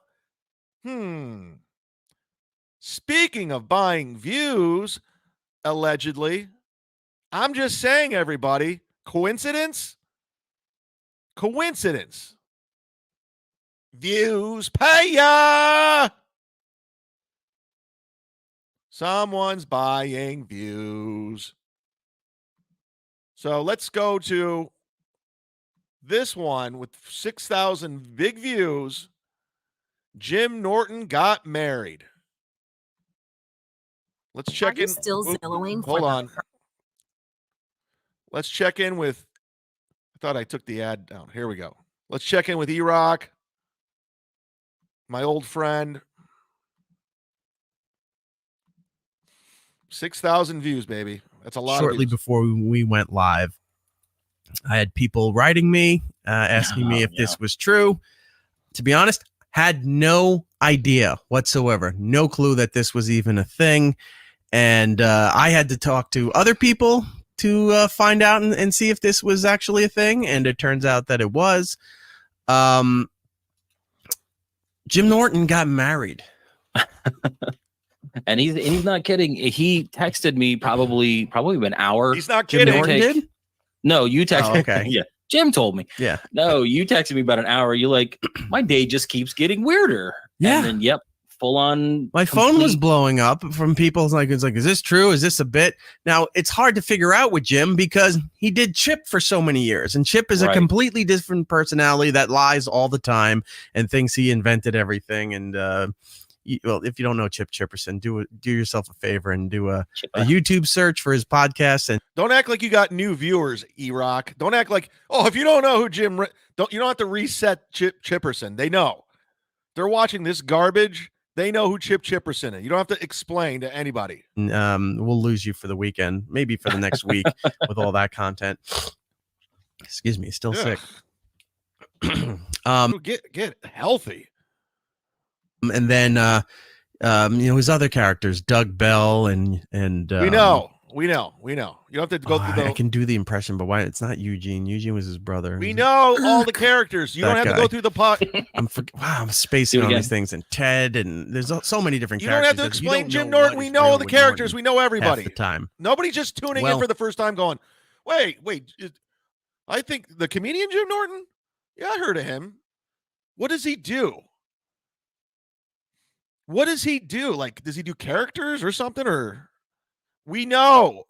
Speaking of buying views, allegedly, I'm just saying, everybody, coincidence? Coincidence. Views pay ya. Someone's buying views. So let's go to this one with 6,000 big views. Jim Norton got married. Let's check in. Still Zillowing. Hold on. Let's check in with thought I took the ad down. Here we go. Let's check in with E-Rock, my old friend. 6,000 views, baby. That's a lot. Shortly before we went live, I had people writing me, asking me if this was true. To be honest, had no idea whatsoever. No clue that this was even a thing. And I had to talk to other people to find out and see if this was actually a thing. And it turns out that it was. Jim Norton got married. And he's not kidding. He texted me probably an hour. He's not kidding. Jim Norton did? No, you texted. Oh, okay. Yeah, Jim told me. Yeah. No, you texted me about an hour. You like, my day just keeps getting weirder. Yeah. And then, yep, full on. My phone was blowing up from people. It's like, is this true? Is this a bit? Now, it's hard to figure out with Jim because he did Chip for so many years. And Chip is a completely different personality that lies all the time and thinks he invented everything. And, well, if you don't know Chip Chipperson, do yourself a favor and do a YouTube search for his podcast. And don't act like you got new viewers, E-Rock. Don't act like, if you don't know who you don't have to reset Chip Chipperson. They know. They're watching this garbage. They know who Chip Chipperson is. You don't have to explain to anybody. We'll lose you for the weekend, maybe for the next week with all that content. Excuse me, still sick. Get healthy. And then his other characters, Doug Bell and we know. You don't have to go through I can do the impression, but why? It's not Eugene. Eugene was his brother. We know all the characters. You don't have to go through the pot. I'm spacing on these things. And Ted, and there's so many different characters. You don't have to explain Jim Norton. We know all the characters. We know everybody. Half the time. Nobody's just tuning in for the first time going, wait. I think the comedian Jim Norton? Yeah, I heard of him. What does he do? What does he do? Like, does he do characters or something? Or we know.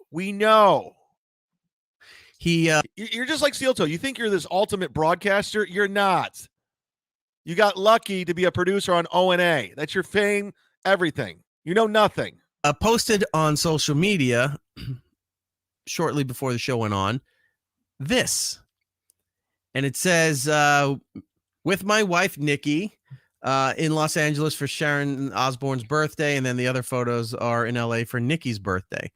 You're just like Steel Toe. You think you're this ultimate broadcaster? You're not. You got lucky to be a producer on O&A. That's your fame, everything. You know nothing. Posted on social media shortly before the show went on this. And it says, with my wife, Nikki, in Los Angeles for Sharon Osbourne's birthday, and then the other photos are in LA for Nikki's birthday.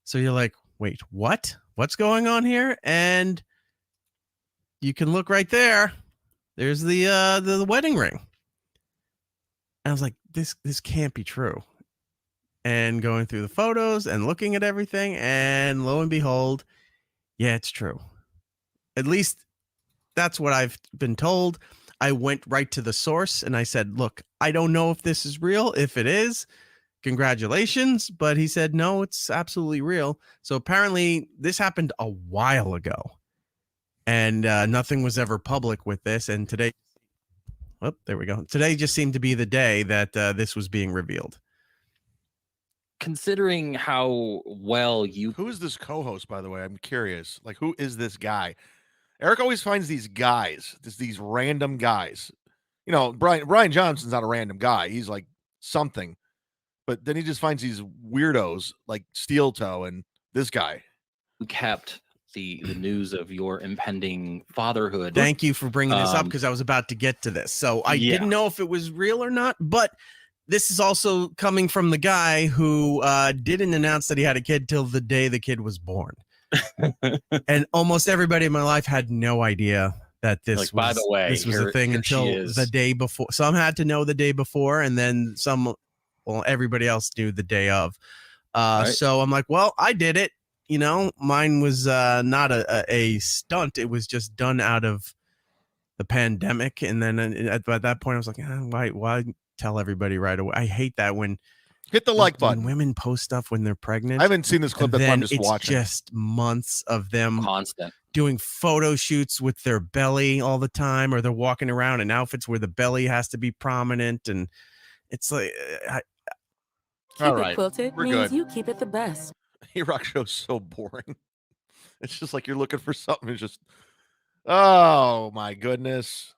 So you're like, wait, what? What's going on here? And you can look right there. There's the wedding ring. And I was like, this can't be true. And going through the photos and looking at everything, and lo and behold, yeah, it's true. At least that's what I've been told. I went right to the source and I said, look, I don't know if this is real. If it is, congratulations. But he said, no, it's absolutely real. So apparently this happened a while ago and nothing was ever public with this. And today, there we go. Today just seemed to be the day that this was being revealed. Considering how well you... Who is this co-host, by the way? I'm curious. Like, who is this guy? Eric always finds these guys, these random guys. You know, Brian Johnson's not a random guy. He's like something. But then he just finds these weirdos like Steel Toe and this guy. Who kept the news of your impending fatherhood. Thank you for bringing this up because I was about to get to this. So I didn't know if it was real or not, but this is also coming from the guy who didn't announce that he had a kid till the day the kid was born. And almost everybody in my life had no idea that this was, by the way, this was a thing until the day before. Some had to know the day before, and then everybody else knew the day of. So I'm like, well, I did it. You know, mine was not a stunt. It was just done out of the pandemic. And then at that point, I was like, why tell everybody right away? I hate that when hit the like button. When women post stuff when they're pregnant. I haven't seen this clip. That's why I'm just watching. Just months of them constant doing photo shoots with their belly all the time, or they're walking around in outfits where the belly has to be prominent, and it's like, all right, quilted we're means good. You keep it the best. E-Rock show's so boring. It's just like you're looking for something. It's just, oh my goodness.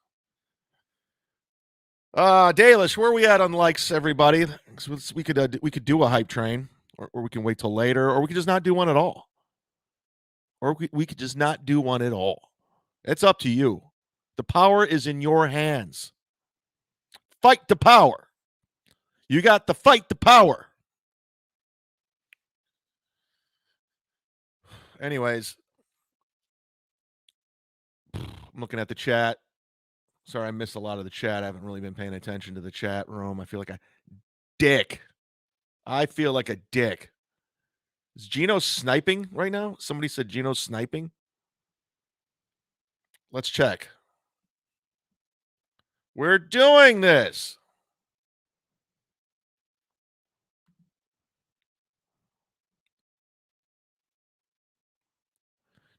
Dalish, where are we at on likes, everybody? We could do a hype train, or we can wait till later, or we could just not do one at all. Or we could just not do one at all. It's up to you. The power is in your hands. Fight the power. You got to fight the power. Anyways, I'm looking at the chat. Sorry, I missed a lot of the chat. I haven't really been paying attention to the chat room. I feel like a dick. I feel like a dick. Is Gino sniping right now? Somebody said Gino's sniping. Let's check. We're doing this.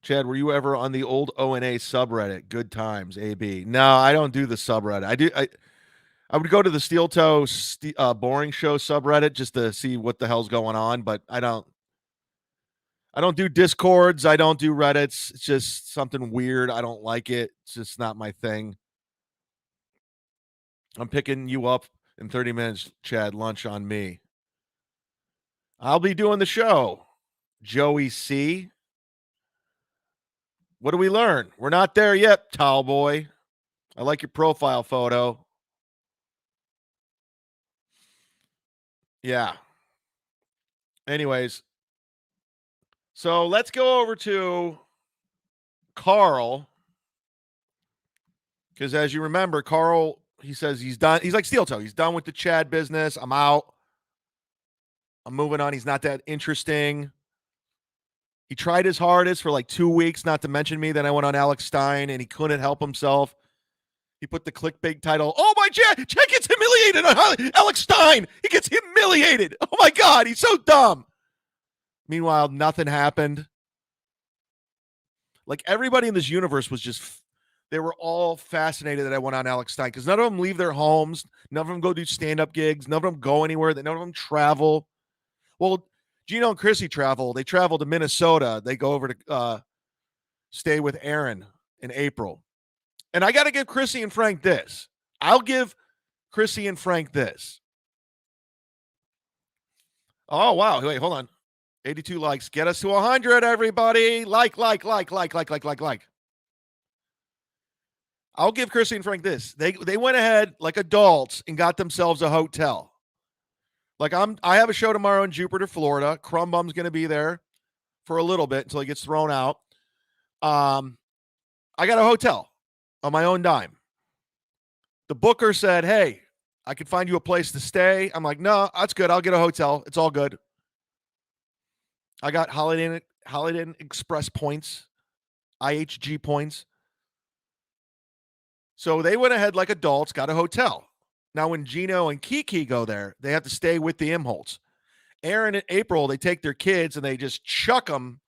Chad, were you ever on the old O&A subreddit? Good times, AB. No, I don't do the subreddit. I would go to the Steel Toe Boring Show subreddit just to see what the hell's going on, but I don't do Discords. I don't do Reddits. It's just something weird. I don't like it. It's just not my thing. I'm picking you up in 30 minutes, Chad. Lunch on me. I'll be doing the show. Joey C. What do we learn? We're not there yet, Towel Boy. I like your profile photo. Yeah. Anyways, so let's go over to Carl. Because as you remember, Carl, he says he's done. He's like Steel Toe. He's done with the Chad business. I'm out. I'm moving on. He's not that interesting. He tried his hardest for like 2 weeks, not to mention me. Then I went on Alex Stein, and he couldn't help himself. He put the clickbait title, "Oh my Chad gets humiliated on Alex Stein. He gets humiliated. Oh my God, he's so dumb." Meanwhile, nothing happened. Like everybody in this universe was just, they were all fascinated that I went on Alex Stein because none of them leave their homes. None of them go do stand-up gigs. None of them go anywhere. None of them travel. Well, Gino and Chrissy travel. They travel to Minnesota. They go over to stay with Aaron in April. And I got to give Chrissy and Frank this. I'll give Chrissy and Frank this. Oh, wow. Wait, hold on. 82 likes. Get us to 100, everybody. Like. I'll give Chrissy and Frank this. They went ahead like adults and got themselves a hotel. Like I have a show tomorrow in Jupiter, Florida. Crumbum's going to be there for a little bit until he gets thrown out. I got a hotel on my own dime. The booker said, "Hey, I can find you a place to stay." I'm like, "No, that's good. I'll get a hotel. It's all good." I got Holiday Inn Express points, IHG points. So they went ahead like adults, got a hotel. Now, when Gino and Kiki go there, they have to stay with the Imholtz. Aaron and April, they take their kids and they just chuck them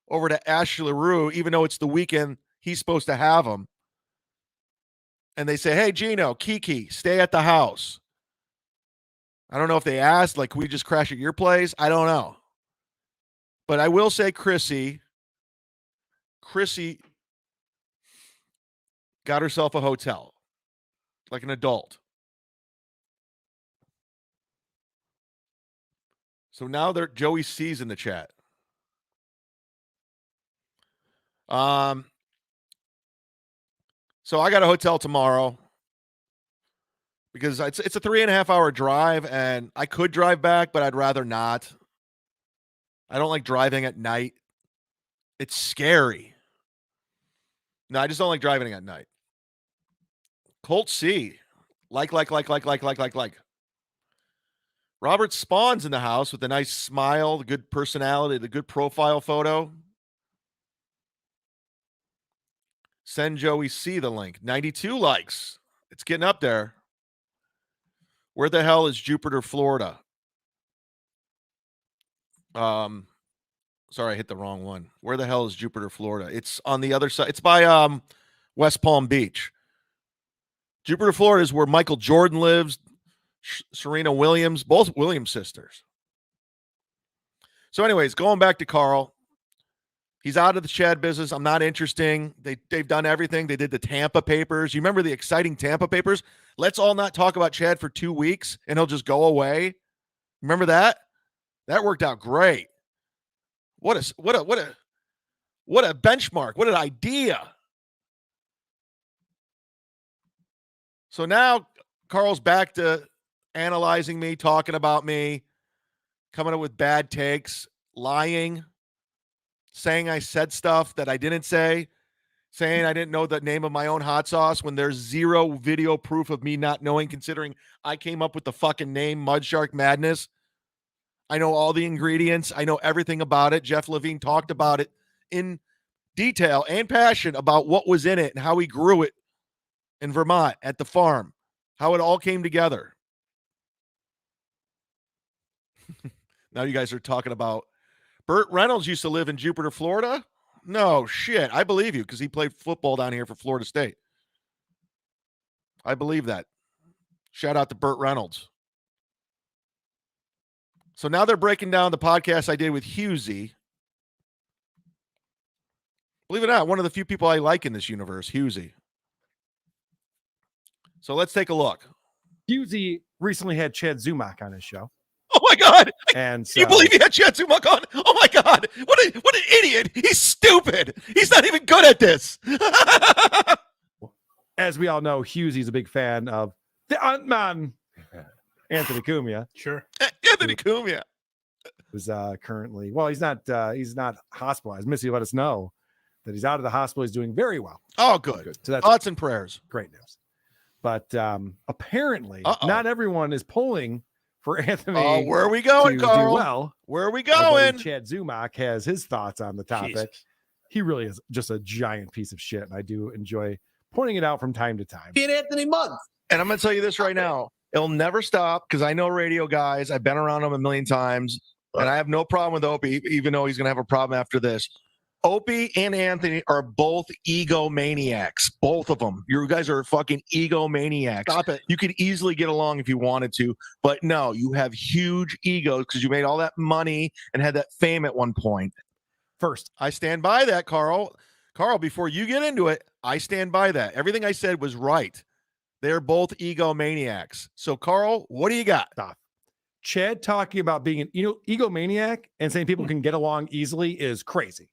over to Ashley LaRue, even though it's the weekend he's supposed to have them. And they say, "Hey, Gino, Kiki, stay at the house." I don't know if they asked, like, "We just crash at your place?" I don't know. But I will say Chrissy got herself a hotel, like an adult. So now Joey C's in the chat. So I got a hotel tomorrow because it's a 3.5 hour drive, and I could drive back, but I'd rather not. I don't like driving at night. It's scary. No, I just don't like driving at night. Colt C. Like. Robert Spawn's in the house with a nice smile, the good personality, the good profile photo. Send Joey C the link. 92 likes. It's getting up there. Where the hell is Jupiter, Florida? Sorry, I hit the wrong one. Where the hell is Jupiter, Florida? It's on the other side. It's by West Palm Beach. Jupiter, Florida is where Michael Jordan lives. Serena Williams, both Williams sisters. So anyways, going back to Carl. He's out of the Chad business. I'm not interesting. They've done everything. They did the Tampa papers. You remember the exciting Tampa papers? Let's all not talk about Chad for 2 weeks and he'll just go away. Remember that? That worked out great. What a benchmark. What an idea. So now Carl's back to analyzing me, talking about me, coming up with bad takes, lying, saying I said stuff that I didn't say, saying I didn't know the name of my own hot sauce when there's zero video proof of me not knowing, considering I came up with the fucking name Mud Shark Madness. I know all the ingredients. I know everything about it. Jeff Levine talked about it in detail and passion about what was in it and how he grew it in Vermont at the farm, how it all came together. Now you guys are talking about Burt Reynolds used to live in Jupiter, Florida. No shit. I believe you because he played football down here for Florida State. I believe that. Shout out to Burt Reynolds. So now they're breaking down the podcast I did with Hughesy. Believe it or not, one of the few people I like in this universe, Hughesy. So let's take a look. Hughesy recently had Chad Zumock on his show. Oh my God. And you believe he had Chad Zumock on? Oh my God. What an idiot. He's stupid. He's not even good at this. As we all know, Hughesy's a big fan of the Ant-Man, Anthony Cumia. Sure. Anthony Cumia. Who's currently, well, he's not hospitalized. Missy let us know that he's out of the hospital. He's doing very well. Oh, good. So that's thoughts and prayers. Great news. But apparently not everyone is pulling for Anthony. Oh, where are we going, Carl? Do well. Where are we going? Chad Zumock has his thoughts on the topic. Jesus. He really is just a giant piece of shit, and I do enjoy pointing it out from time to time. Being Anthony Muggs. And I'm going to tell you this right now. It'll never stop because I know radio guys. I've been around them a million times, and I have no problem with Opie, even though he's going to have a problem after this. Opie and Anthony are both egomaniacs. Both of them. You guys are fucking egomaniacs. Stop it. You could easily get along if you wanted to, but no, you have huge egos because you made all that money and had that fame at one point. First, I stand by that, Carl. Carl, before you get into it, I stand by that. Everything I said was right. They're both egomaniacs. So, Carl, what do you got? Stop. Chad talking about being an egomaniac and saying people can get along easily is crazy.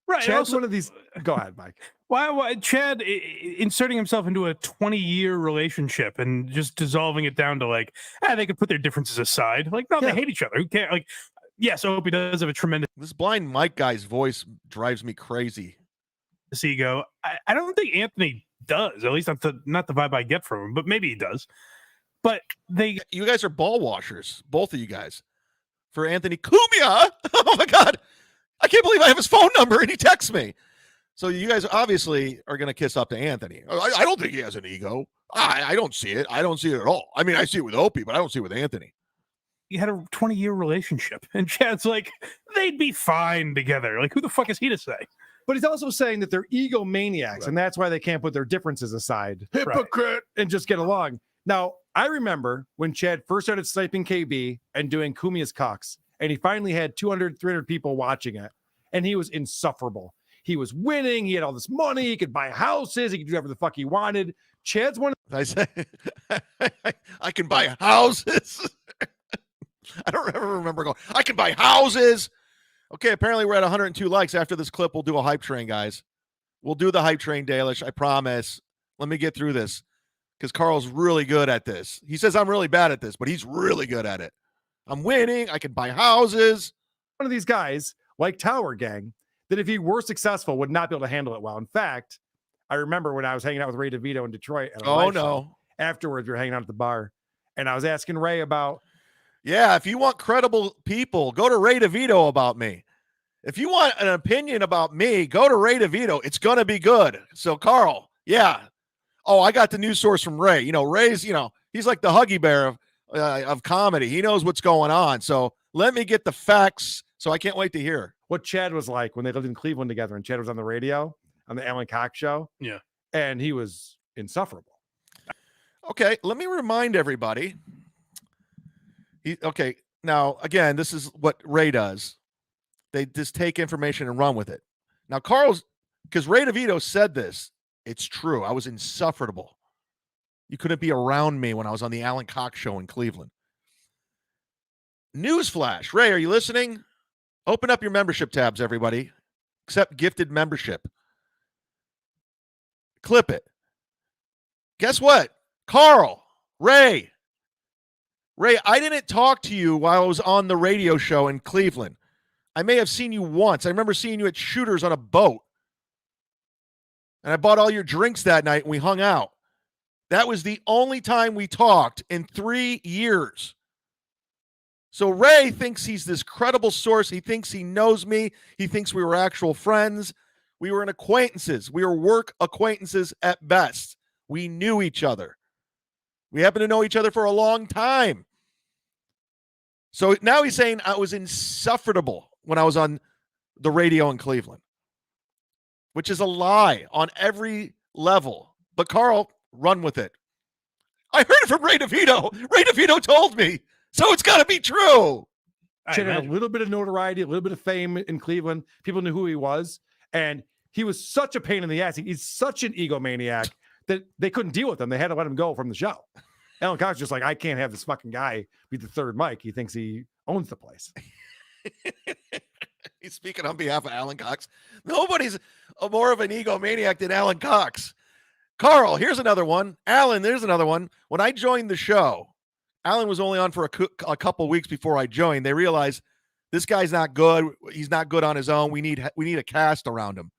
Right. Chad's Also, one of these. Go ahead, Mike. Why Chad inserting himself into a 20-year relationship and just dissolving it down to like, they could put their differences aside. Like, no, they hate each other. Who cares? Like, yes, Opie does have a tremendous. This blind Mike guy's voice drives me crazy. Ego. I don't think Anthony does. At least not the vibe I get from him. But maybe he does. But you guys are ball washers, both of you guys. For Anthony Cumia. Oh my God. I can't believe I have his phone number and he texts me. So you guys obviously are going to kiss up to Anthony. I don't think he has an ego. I don't see it. I don't see it at all. I mean, I see it with Opie, but I don't see it with Anthony. He had a 20-year relationship. And Chad's like, they'd be fine together. Like, who the fuck is he to say? But he's also saying that they're egomaniacs, right. And that's why they can't put their differences aside. Hypocrite. And just get along. Now, I remember when Chad first started sniping KB and doing Cumia'S Cucks, and he finally had 200, 300 people watching it, and he was insufferable. He was winning. He had all this money. He could buy houses. He could do whatever the fuck he wanted. Chad's one. I say, I can buy houses. I don't ever remember going, I can buy houses. Okay, apparently we're at 102 likes. After this clip, we'll do a hype train, guys. We'll do the hype train, Dalish. I promise. Let me get through this because Carl's really good at this. He says I'm really bad at this, but he's really good at it. I'm winning. I can buy houses. One of these guys, like Tower Gang, that if he were successful, would not be able to handle it well. In fact, I remember when I was hanging out with Ray DeVito in Detroit. At a live show, afterwards, we were hanging out at the bar, and I was asking Ray about. Yeah, if you want credible people, go to Ray DeVito about me. If you want an opinion about me, go to Ray DeVito. It's going to be good. So, Carl, yeah. Oh, I got the news source from Ray. You know, Ray's, he's like the Huggy Bear of comedy. He knows what's going on. So let me get the facts. So I can't wait to hear what Chad was like when they lived in Cleveland together. And Chad was on the radio on the Alan Cox show. Yeah. And he was insufferable. Okay. Let me remind everybody. Okay. Now, again, this is what Ray does. They just take information and run with it. Now, because Ray DeVito said this, it's true. I was insufferable. You couldn't be around me when I was on the Alan Cox show in Cleveland. Newsflash. Ray, are you listening? Open up your membership tabs, everybody. Accept gifted membership. Clip it. guess what? Carl, Ray, I didn't talk to you while I was on the radio show in Cleveland. I may have seen you once. I remember seeing you at Shooters on a boat. And I bought all your drinks that night and we hung out. That was the only time we talked in 3 years. So Ray thinks he's this credible source. He thinks he knows me. He thinks we were actual friends. We were acquaintances. We were work acquaintances at best. We knew each other. We happened to know each other for a long time. So now he's saying I was insufferable when I was on the radio in Cleveland, which is a lie on every level. But Carl, run with it. I heard it from Ray DeVito. Ray DeVito told me, so it's got to be true. Chad had a little bit of notoriety, a little bit of fame in Cleveland. People knew who he was, and he was such a pain in the ass. He's such an egomaniac that they couldn't deal with him. They had to let him go from the show. Alan Cox was just like, I can't have this fucking guy be the third mic. He thinks he owns the place. He's speaking on behalf of Alan Cox. Nobody's more of an egomaniac than Alan Cox. Carl, here's another one. Alan, there's another one. When I joined the show, Alan was only on for a couple weeks before I joined. They realized this guy's not good. He's not good on his own. We need a cast around him.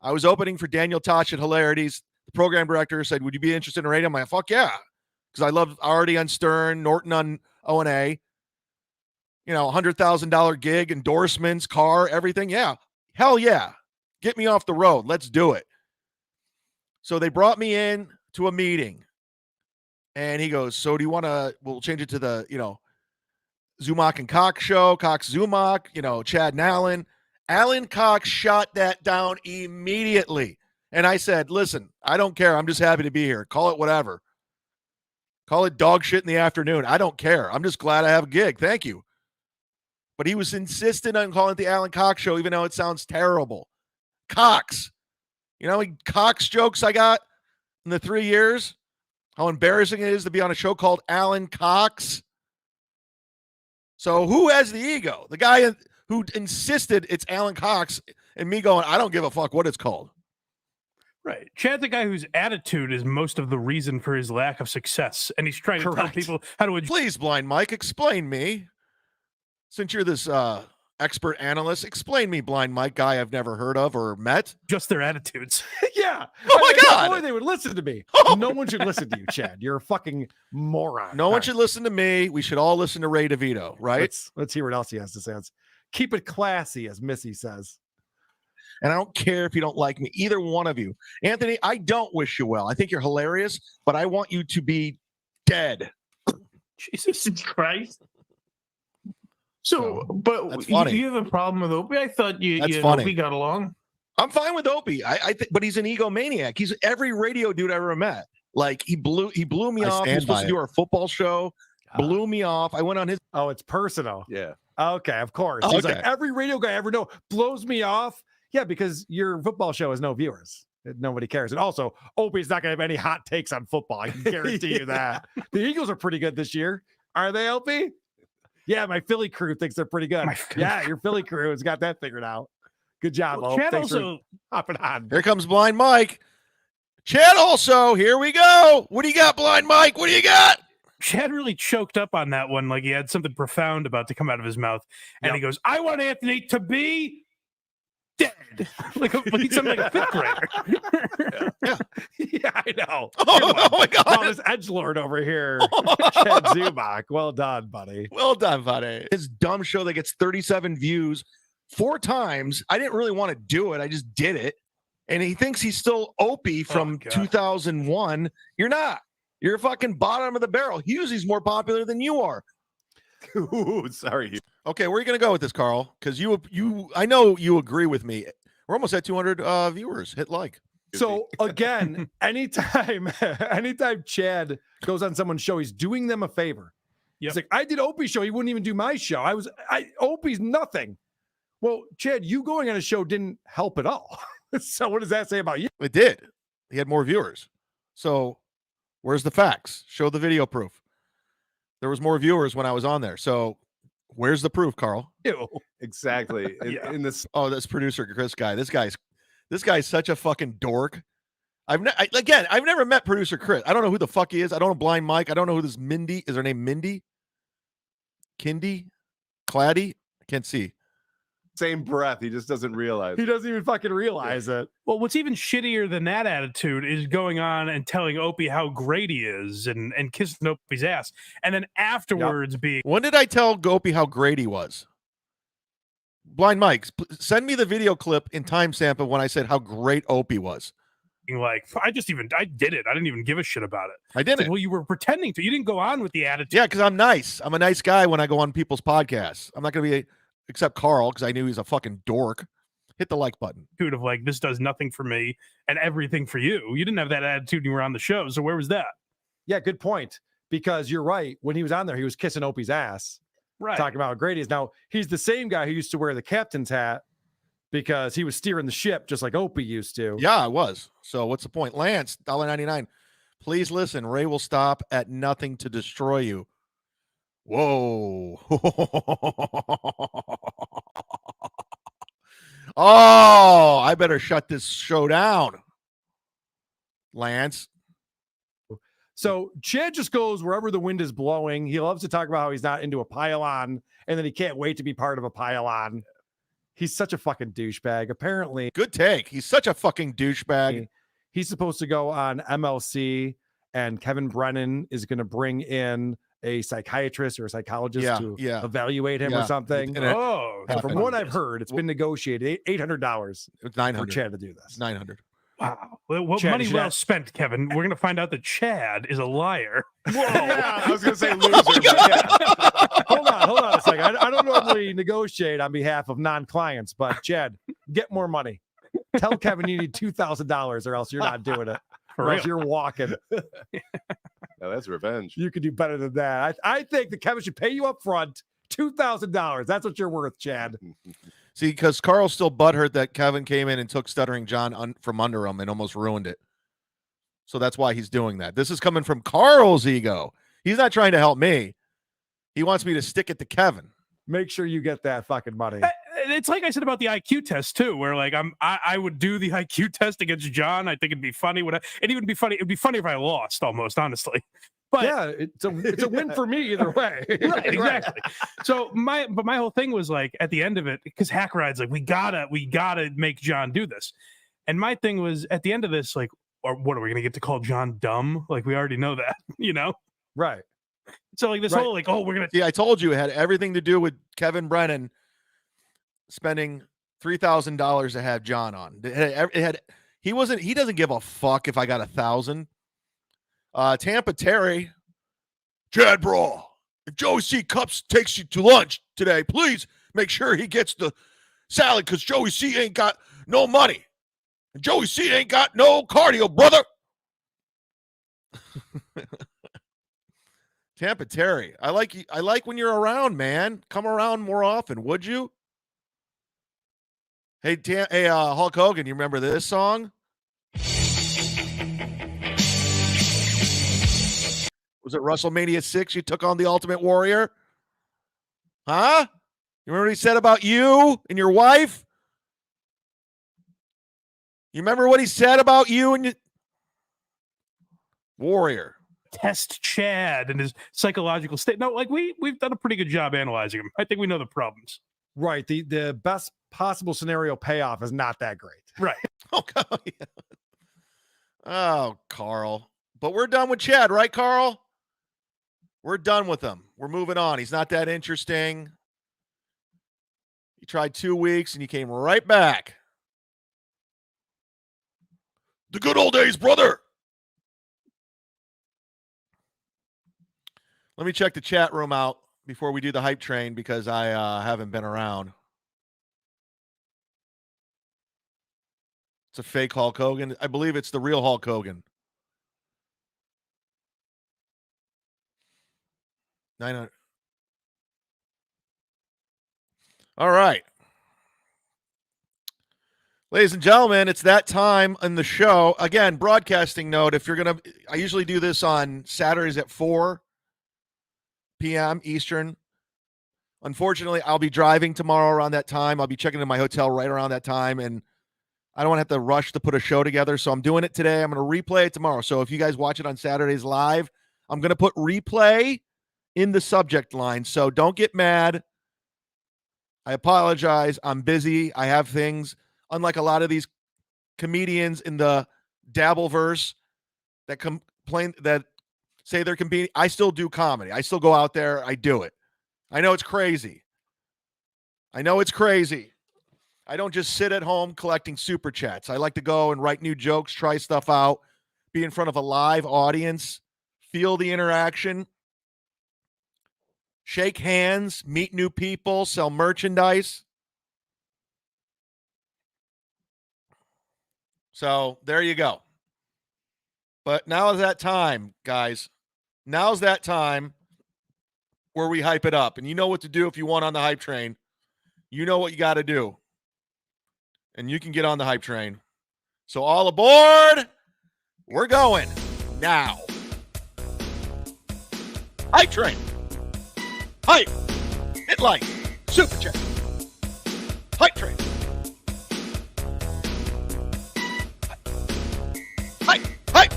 I was opening for Daniel Tosh at Hilarities. The program director said, would you be interested in radio? I'm like, fuck yeah. Because I love Artie on Stern, Norton on O&A. You know, $100,000 gig, endorsements, car, everything. Yeah. Hell yeah. Get me off the road. Let's do it. So they brought me in to a meeting. And he goes, so do you want to, we'll change it to the, Zumock and Cox show, Cox Zumock, Chad and Alan. Alan Cox shot that down immediately. And I said, listen, I don't care. I'm just happy to be here. Call it whatever. Call it dog shit in the afternoon. I don't care. I'm just glad I have a gig. Thank you. But he was insistent on calling it the Alan Cox show, even though it sounds terrible. Cox. You know how many Cox jokes I got in the 3 years? How embarrassing it is to be on a show called Alan Cox. So who has the ego? The guy who insisted it's Alan Cox and me going, I don't give a fuck what it's called. Right. Chad's the guy whose attitude is most of the reason for his lack of success. And he's trying to tell people how to... Please, Blind Mike, explain me. Since you're this expert analyst, explain me, Blind Mike, guy I've never heard of or met. Just their attitudes. Yeah. Oh, my God. Boy, they would listen to me. No one should listen to you, Chad. You're a fucking moron. No one should listen to me. We should all listen to Ray DeVito, right? Let's hear what else he has to say. Let's keep it classy, as Missy says. And I don't care if you don't like me, either one of you. Anthony, I don't wish you well. I think you're hilarious, but I want you to be dead. Jesus Christ. So, but you have a problem with Opie? I thought you and Opie got along. I'm fine with Opie. I think, but he's an egomaniac. He's every radio dude I ever met. Like he blew me off. He was supposed to do our football show. Blew me off. I went on his. Oh, it's personal. Yeah. Okay, of course. He's like, every radio guy I ever know blows me off. Yeah, because your football show has no viewers. Nobody cares. And also, Opie's not going to have any hot takes on football. I can guarantee you that. The Eagles are pretty good this year. Are they, Opie? Yeah, my Philly crew thinks they're pretty good. Yeah, your Philly crew has got that figured out. Good job, well, Chad. Thanks also for hopping on. Here comes Blind Mike. Chad also, here we go. What do you got, Blind Mike? What do you got? Chad really choked up on that one, like he had something profound about to come out of his mouth. And he goes, I want Anthony to be dead. Like he's something like a fifth grader. Yeah, I know. Oh my God. Well, this edgelord over here, Chad Zumock. Well done, buddy. Well done, buddy. His dumb show that gets 37 views 4 times. I didn't really want to do it. I just did it. And he thinks he's still Opie from 2001. You're not. You're fucking bottom of the barrel. Hughesy's more popular than you are. Ooh, sorry. Okay, where are you going to go with this, Carl? Because I know you agree with me. We're almost at 200 viewers. Hit like. So again, anytime Chad goes on someone's show, he's doing them a favor. Yep. It's like, I did Opie's show. He wouldn't even do my show. Opie's nothing. Well, Chad, you going on a show didn't help at all. So what does that say about you? It did. He had more viewers. So where's the facts? Show the video proof. There was more viewers when I was on there. So where's the proof, Carl? Ew. Exactly. In this. Oh, this producer Chris guy. This guy's such a fucking dork. I've never met producer Chris. I don't know who the fuck he is. I don't know Blind Mike. I don't know who this Mindy is. Her name Mindy? Kindy? Claddy? I can't see. Same breath. He just doesn't realize. He doesn't even fucking realize it. Well, what's even shittier than that attitude is going on and telling Opie how great he is and kissing Opie's ass. And then afterwards being... When did I tell Opie how great he was? Blind Mike, send me the video clip in timestamp of when I said how great Opie was. Like, I did it. I didn't even give a shit about it. I didn't. Like, well, you were pretending to. You didn't go on with the attitude. Yeah, because I'm nice. I'm a nice guy when I go on people's podcasts. I'm not going to be... except Carl, because I knew he's a fucking dork. Hit the like button. Attitude of like, this does nothing for me and everything for you. You didn't have that attitude when you were on the show. So where was that? Yeah, good point. Because you're right. When he was on there, he was kissing Opie's ass. Right. Talking about how great he is. Now, he's the same guy who used to wear the captain's hat because he was steering the ship just like Opie used to. Yeah, I was. So what's the point? Lance, $1.99. Please listen. Ray will stop at nothing to destroy you. Whoa. Oh, I better shut this show down. Lance. So Chad just goes wherever the wind is blowing. He loves to talk about how he's not into a pile-on, and then he can't wait to be part of a pile-on. He's such a fucking douchebag. Apparently. Good take. He's such a fucking douchebag. He's supposed to go on MLC, and Kevin Brennan is going to bring in a psychiatrist or a psychologist to evaluate him or something. Oh, so from what I've heard, it's been negotiated $800. It's $900 for Chad to do this. $900. Wow. Well, Chad, money well spent, Kevin. We're going to find out that Chad is a liar. Whoa. Yeah, I was going to say loser. But yeah. Hold on a second. I don't normally negotiate on behalf of non-clients, but Chad, get more money. Tell Kevin you need $2,000 or else you're not doing it. Or else you're walking. Yeah, that's revenge. You could do better than that. I think that Kevin should pay you up front $2,000. That's what you're worth, Chad. See, because Carl's still butthurt that Kevin came in and took Stuttering John from under him and almost ruined it. So that's why he's doing that. This is coming from Carl's ego. He's not trying to help me. He wants me to stick it to Kevin. Make sure you get that fucking money. It's like I said about the IQ test too, where like I would do the IQ test against John. I think it'd be funny. It'd be funny if I lost, almost honestly. But yeah, it's a win for me either way. Right, exactly. So my whole thing was like at the end of it, because Hack Ride's like, we gotta make John do this. And my thing was at the end of this, like, or what are we gonna get to call John dumb? Like we already know that, you know? Right. So like this whole like, oh, we're gonna see, I told you it had everything to do with Kevin Brennan spending $3,000 to have John on. He doesn't give a fuck if I got 1,000. Tampa Terry, Chad Brawl, if Joey C. Cups takes you to lunch today, please make sure he gets the salad because Joey C. ain't got no money. And Joey C. ain't got no cardio, brother. Tampa Terry, I like when you're around, man. Come around more often, would you? Hey, Hulk Hogan, you remember this song? Was it WrestleMania 6 you took on the Ultimate Warrior? Huh? You remember what he said about you and your wife? You remember what he said about you and your Warrior? Test Chad and his psychological state. No, like we've done a pretty good job analyzing him. I think we know the problems. Right. The best possible scenario payoff is not that great. Right. Oh, God, yeah. Oh, Carl. But we're done with Chad, right, Carl? We're done with him. We're moving on. He's not that interesting. You tried 2 weeks and you came right back. The good old days, brother. Let me check the chat room out before we do the hype train because I haven't been around. It's a fake Hulk Hogan. I believe it's the real Hulk Hogan. 900. All right. Ladies and gentlemen, it's that time in the show. Again, broadcasting note, if you're going to, I usually do this on Saturdays at 4 p.m. Eastern. Unfortunately, I'll be driving tomorrow around that time. I'll be checking in my hotel right around that time. And I don't want to have to rush to put a show together. So I'm doing it today. I'm going to replay it tomorrow. So if you guys watch it on Saturdays live, I'm going to put replay in the subject line. So don't get mad. I apologize. I'm busy. I have things. Unlike a lot of these comedians in the Dabbleverse that complain that say they're competing, I still do comedy. I still go out there. I do it. I know it's crazy. I don't just sit at home collecting super chats. I like to go and write new jokes, try stuff out, be in front of a live audience, feel the interaction, shake hands, meet new people, sell merchandise. So there you go. But now is that time, guys. Now's that time where we hype it up. And you know what to do if you want on the hype train. You know what you got to do. And you can get on the hype train. So all aboard. We're going now. Hype train. Hype. Hit like. Super chat. Hype train. Hype. Hype.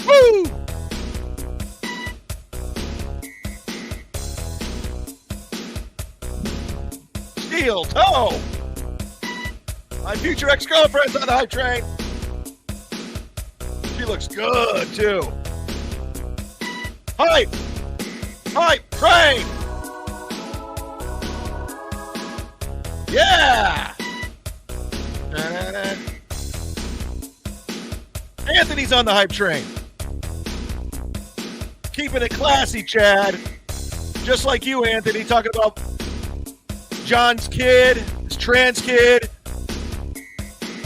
Woo! Steel toe. My future ex-girlfriend's on the hype train. She looks good, too. Hype! Hype train! Yeah! Anthony's on the hype train. Keeping it classy, Chad. Just like you, Anthony, talking about John's kid, his trans kid,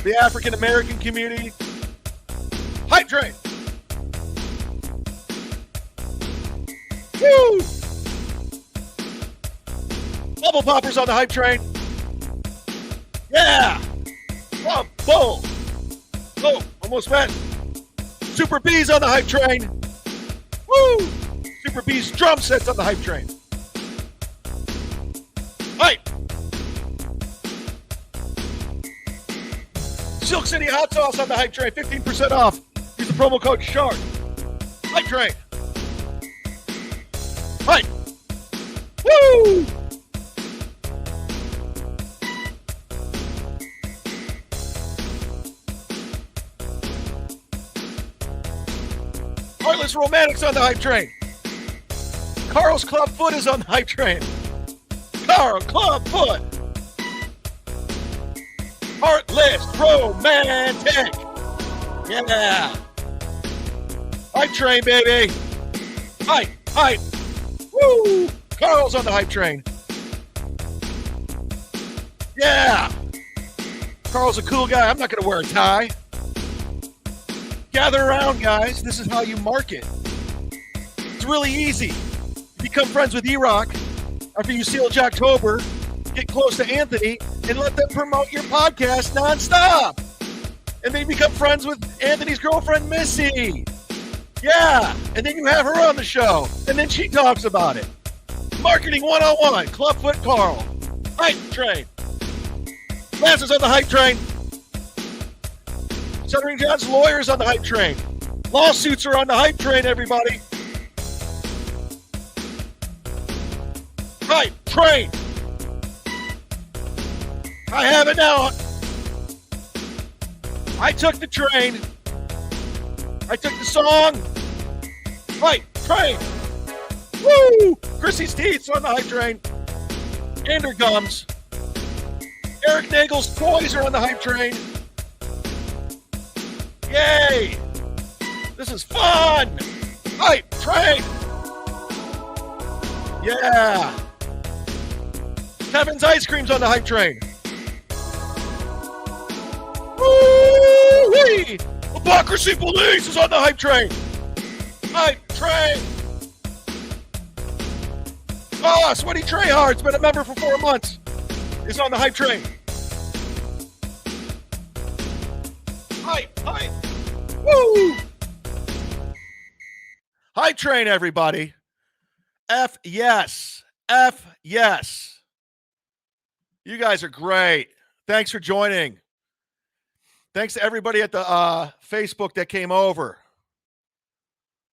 the African-American community. Hype train. Woo! Bubble poppers on the hype train. Yeah! Oh, boom! Oh, almost went. Super B's on the hype train. Woo! Super B's drum sets on the hype train. Hype! Silk City hot sauce on the hype train. 15% off. Use the promo code SHARK. Hype train. Hype! Woo! Heartless Romantics on the hype train. Carl's Club Foot is on the hype train. Carl Club Foot. Heartless Romantic. Yeah. Hype train, baby. Hype, hype. Woo! Carl's on the hype train. Yeah. Carl's a cool guy. I'm not going to wear a tie. Gather around, guys. This is how you market. It's really easy. You become friends with E-Rock after you seal Jocktober, get close to Anthony, and let them promote your podcast nonstop. And then become friends with Anthony's girlfriend, Missy. Yeah. And then you have her on the show. And then she talks about it. Marketing 101. Clubfoot Carl. Hype train. Lance is on the hype train. Stuttering John's lawyers on the hype train. Lawsuits are on the hype train, everybody. Hype train. I have it now. I took the train. I took the song. Hype train. Woo! Chrissy's teeth's on the hype train. And her gums. Eric Nagel's toys are on the hype train. Yay! This is fun! Hype train! Yeah! Kevin's ice cream's on the hype train. Woo-wee! Hypocrisy Police is on the hype train. Hype train! Oh, Sweaty Treyhard's been a member for 4 months. Is on the hype train. Hype, hype. Woo! Hype train, everybody. F yes. F yes. You guys are great. Thanks for joining. Thanks to everybody at the Facebook that came over.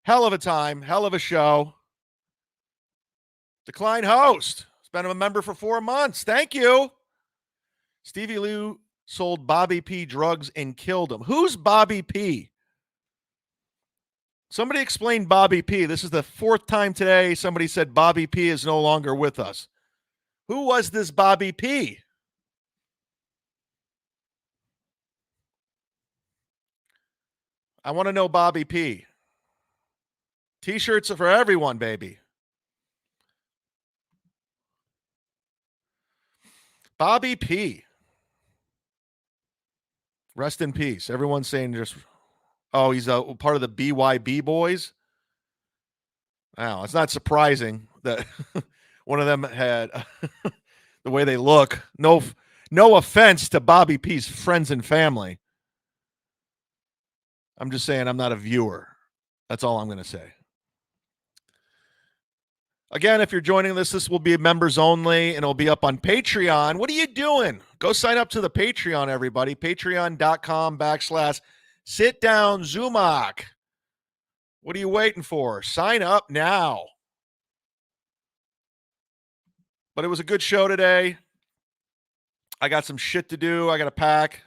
Hell of a time. Hell of a show. Decline host. He's been a member for 4 months. Thank you. Stevie Lou sold Bobby P drugs and killed him. Who's Bobby P? Somebody explain Bobby P. This is the 4th time today somebody said Bobby P is no longer with us. Who was this Bobby P? I want to know Bobby P. T-shirts are for everyone, baby. Bobby P. Rest in peace. Everyone's saying just, oh, he's a part of the BYB boys. Wow, it's not surprising that one of them had the way they look. No offense to Bobby P's friends and family. I'm just saying I'm not a viewer. That's all I'm going to say. Again, if you're joining this will be members only, and it'll be up on Patreon. What are you doing? Go sign up to the Patreon, everybody. Patreon.com/sit-down Zumock. What are you waiting for? Sign up now. But it was a good show today. I got some shit to do. I got to pack.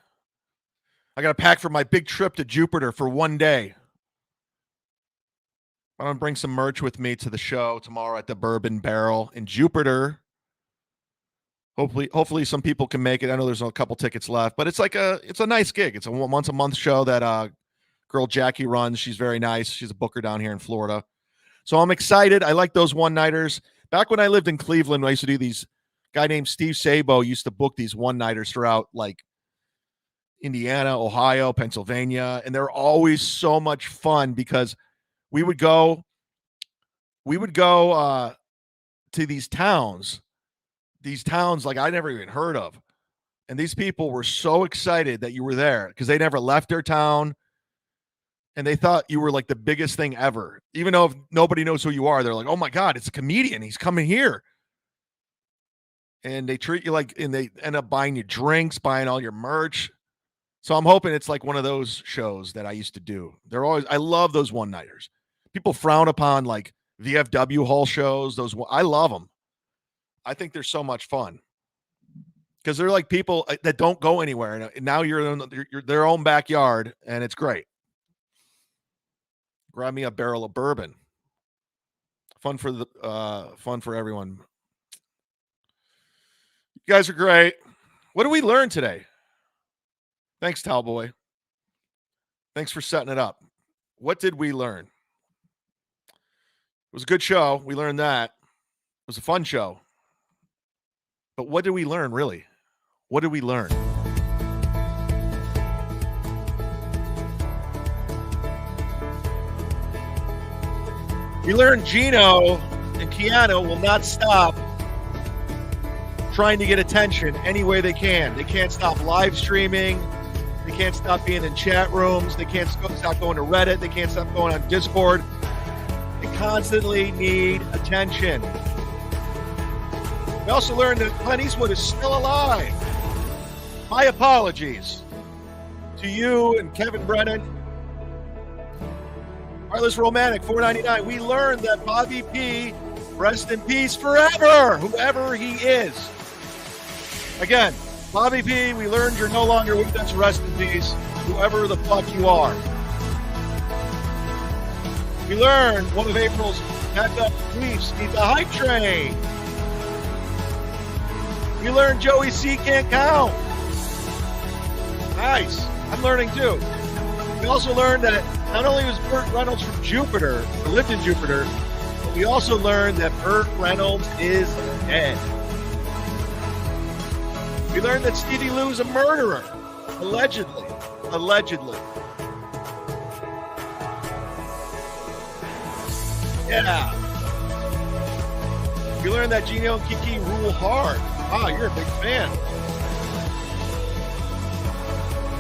I got to pack for my big trip to Jupiter for one day. I'm going to bring some merch with me to the show tomorrow at the Bourbon Barrel in Jupiter. Hopefully some people can make it. I know there's a couple tickets left, but it's a nice gig. It's a once a month show that girl Jackie runs. She's very nice. She's a booker down here in Florida. So I'm excited. I like those one-nighters. Back when I lived in Cleveland, I used to do these. Guy named Steve Sabo used to book these one-nighters throughout like Indiana, Ohio, Pennsylvania, and they're always so much fun because we would go to these towns like I never even heard of. And these people were so excited that you were there because they never left their town. And they thought you were like the biggest thing ever. Even though if nobody knows who you are, they're like, oh my God, it's a comedian. He's coming here. And they treat you like, and they end up buying you drinks, buying all your merch. So I'm hoping it's like one of those shows that I used to do. I love those one-nighters. People frown upon like VFW hall shows. I love them. I think they're so much fun because they're like people that don't go anywhere. And now you're in their own backyard, and it's great. Grab me a barrel of bourbon. Fun for everyone. You guys are great. What did we learn today? Thanks, Towboy. Thanks for setting it up. What did we learn? It was a good show. We learned that. It was a fun show. But what did we learn, really? What did we learn? We learned Gino and Keanu will not stop trying to get attention any way they can. They can't stop live streaming. They can't stop being in chat rooms. They can't stop going to Reddit. They can't stop going on Discord. They constantly need attention. We also learned that Clint Eastwood is still alive. My apologies to you and Kevin Brennan. Wireless Romantic, $4.99. We learned that Bobby P, rest in peace forever, whoever he is. Again, Bobby P, we learned you're no longer with us. Rest in peace, whoever the fuck you are. We learned one of April's backup briefs needs a hype train. We learned Joey C can't count. Nice. I'm learning too. We also learned that not only was Burt Reynolds from Jupiter, or lived in Jupiter, but we also learned that Burt Reynolds is dead. We learned that Stevie Lou is a murderer. Allegedly. Yeah. We learned that Gino and Kiki rule hard. Ah, you're a big fan.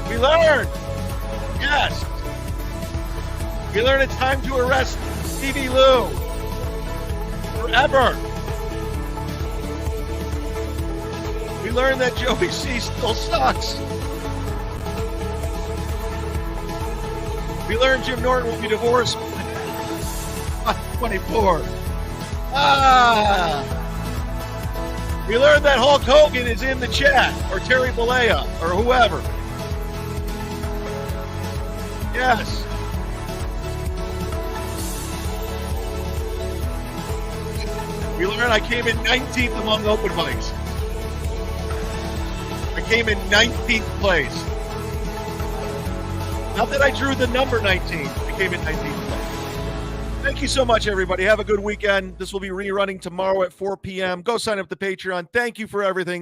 We learned. Yes. We learned it's time to arrest Stevie Lou. Forever. We learned that Joey C still sucks. We learned Jim Norton will be divorced by 24. We learned that Hulk Hogan is in the chat, or Terry Bollea, or whoever. Yes. We learned I came in 19th among open mics. I came in 19th place. Not that I drew the number 19. I came in 19th place. Thank you so much, everybody. Have a good weekend. This will be rerunning tomorrow at 4 p.m. Go sign up to Patreon. Thank you for everything.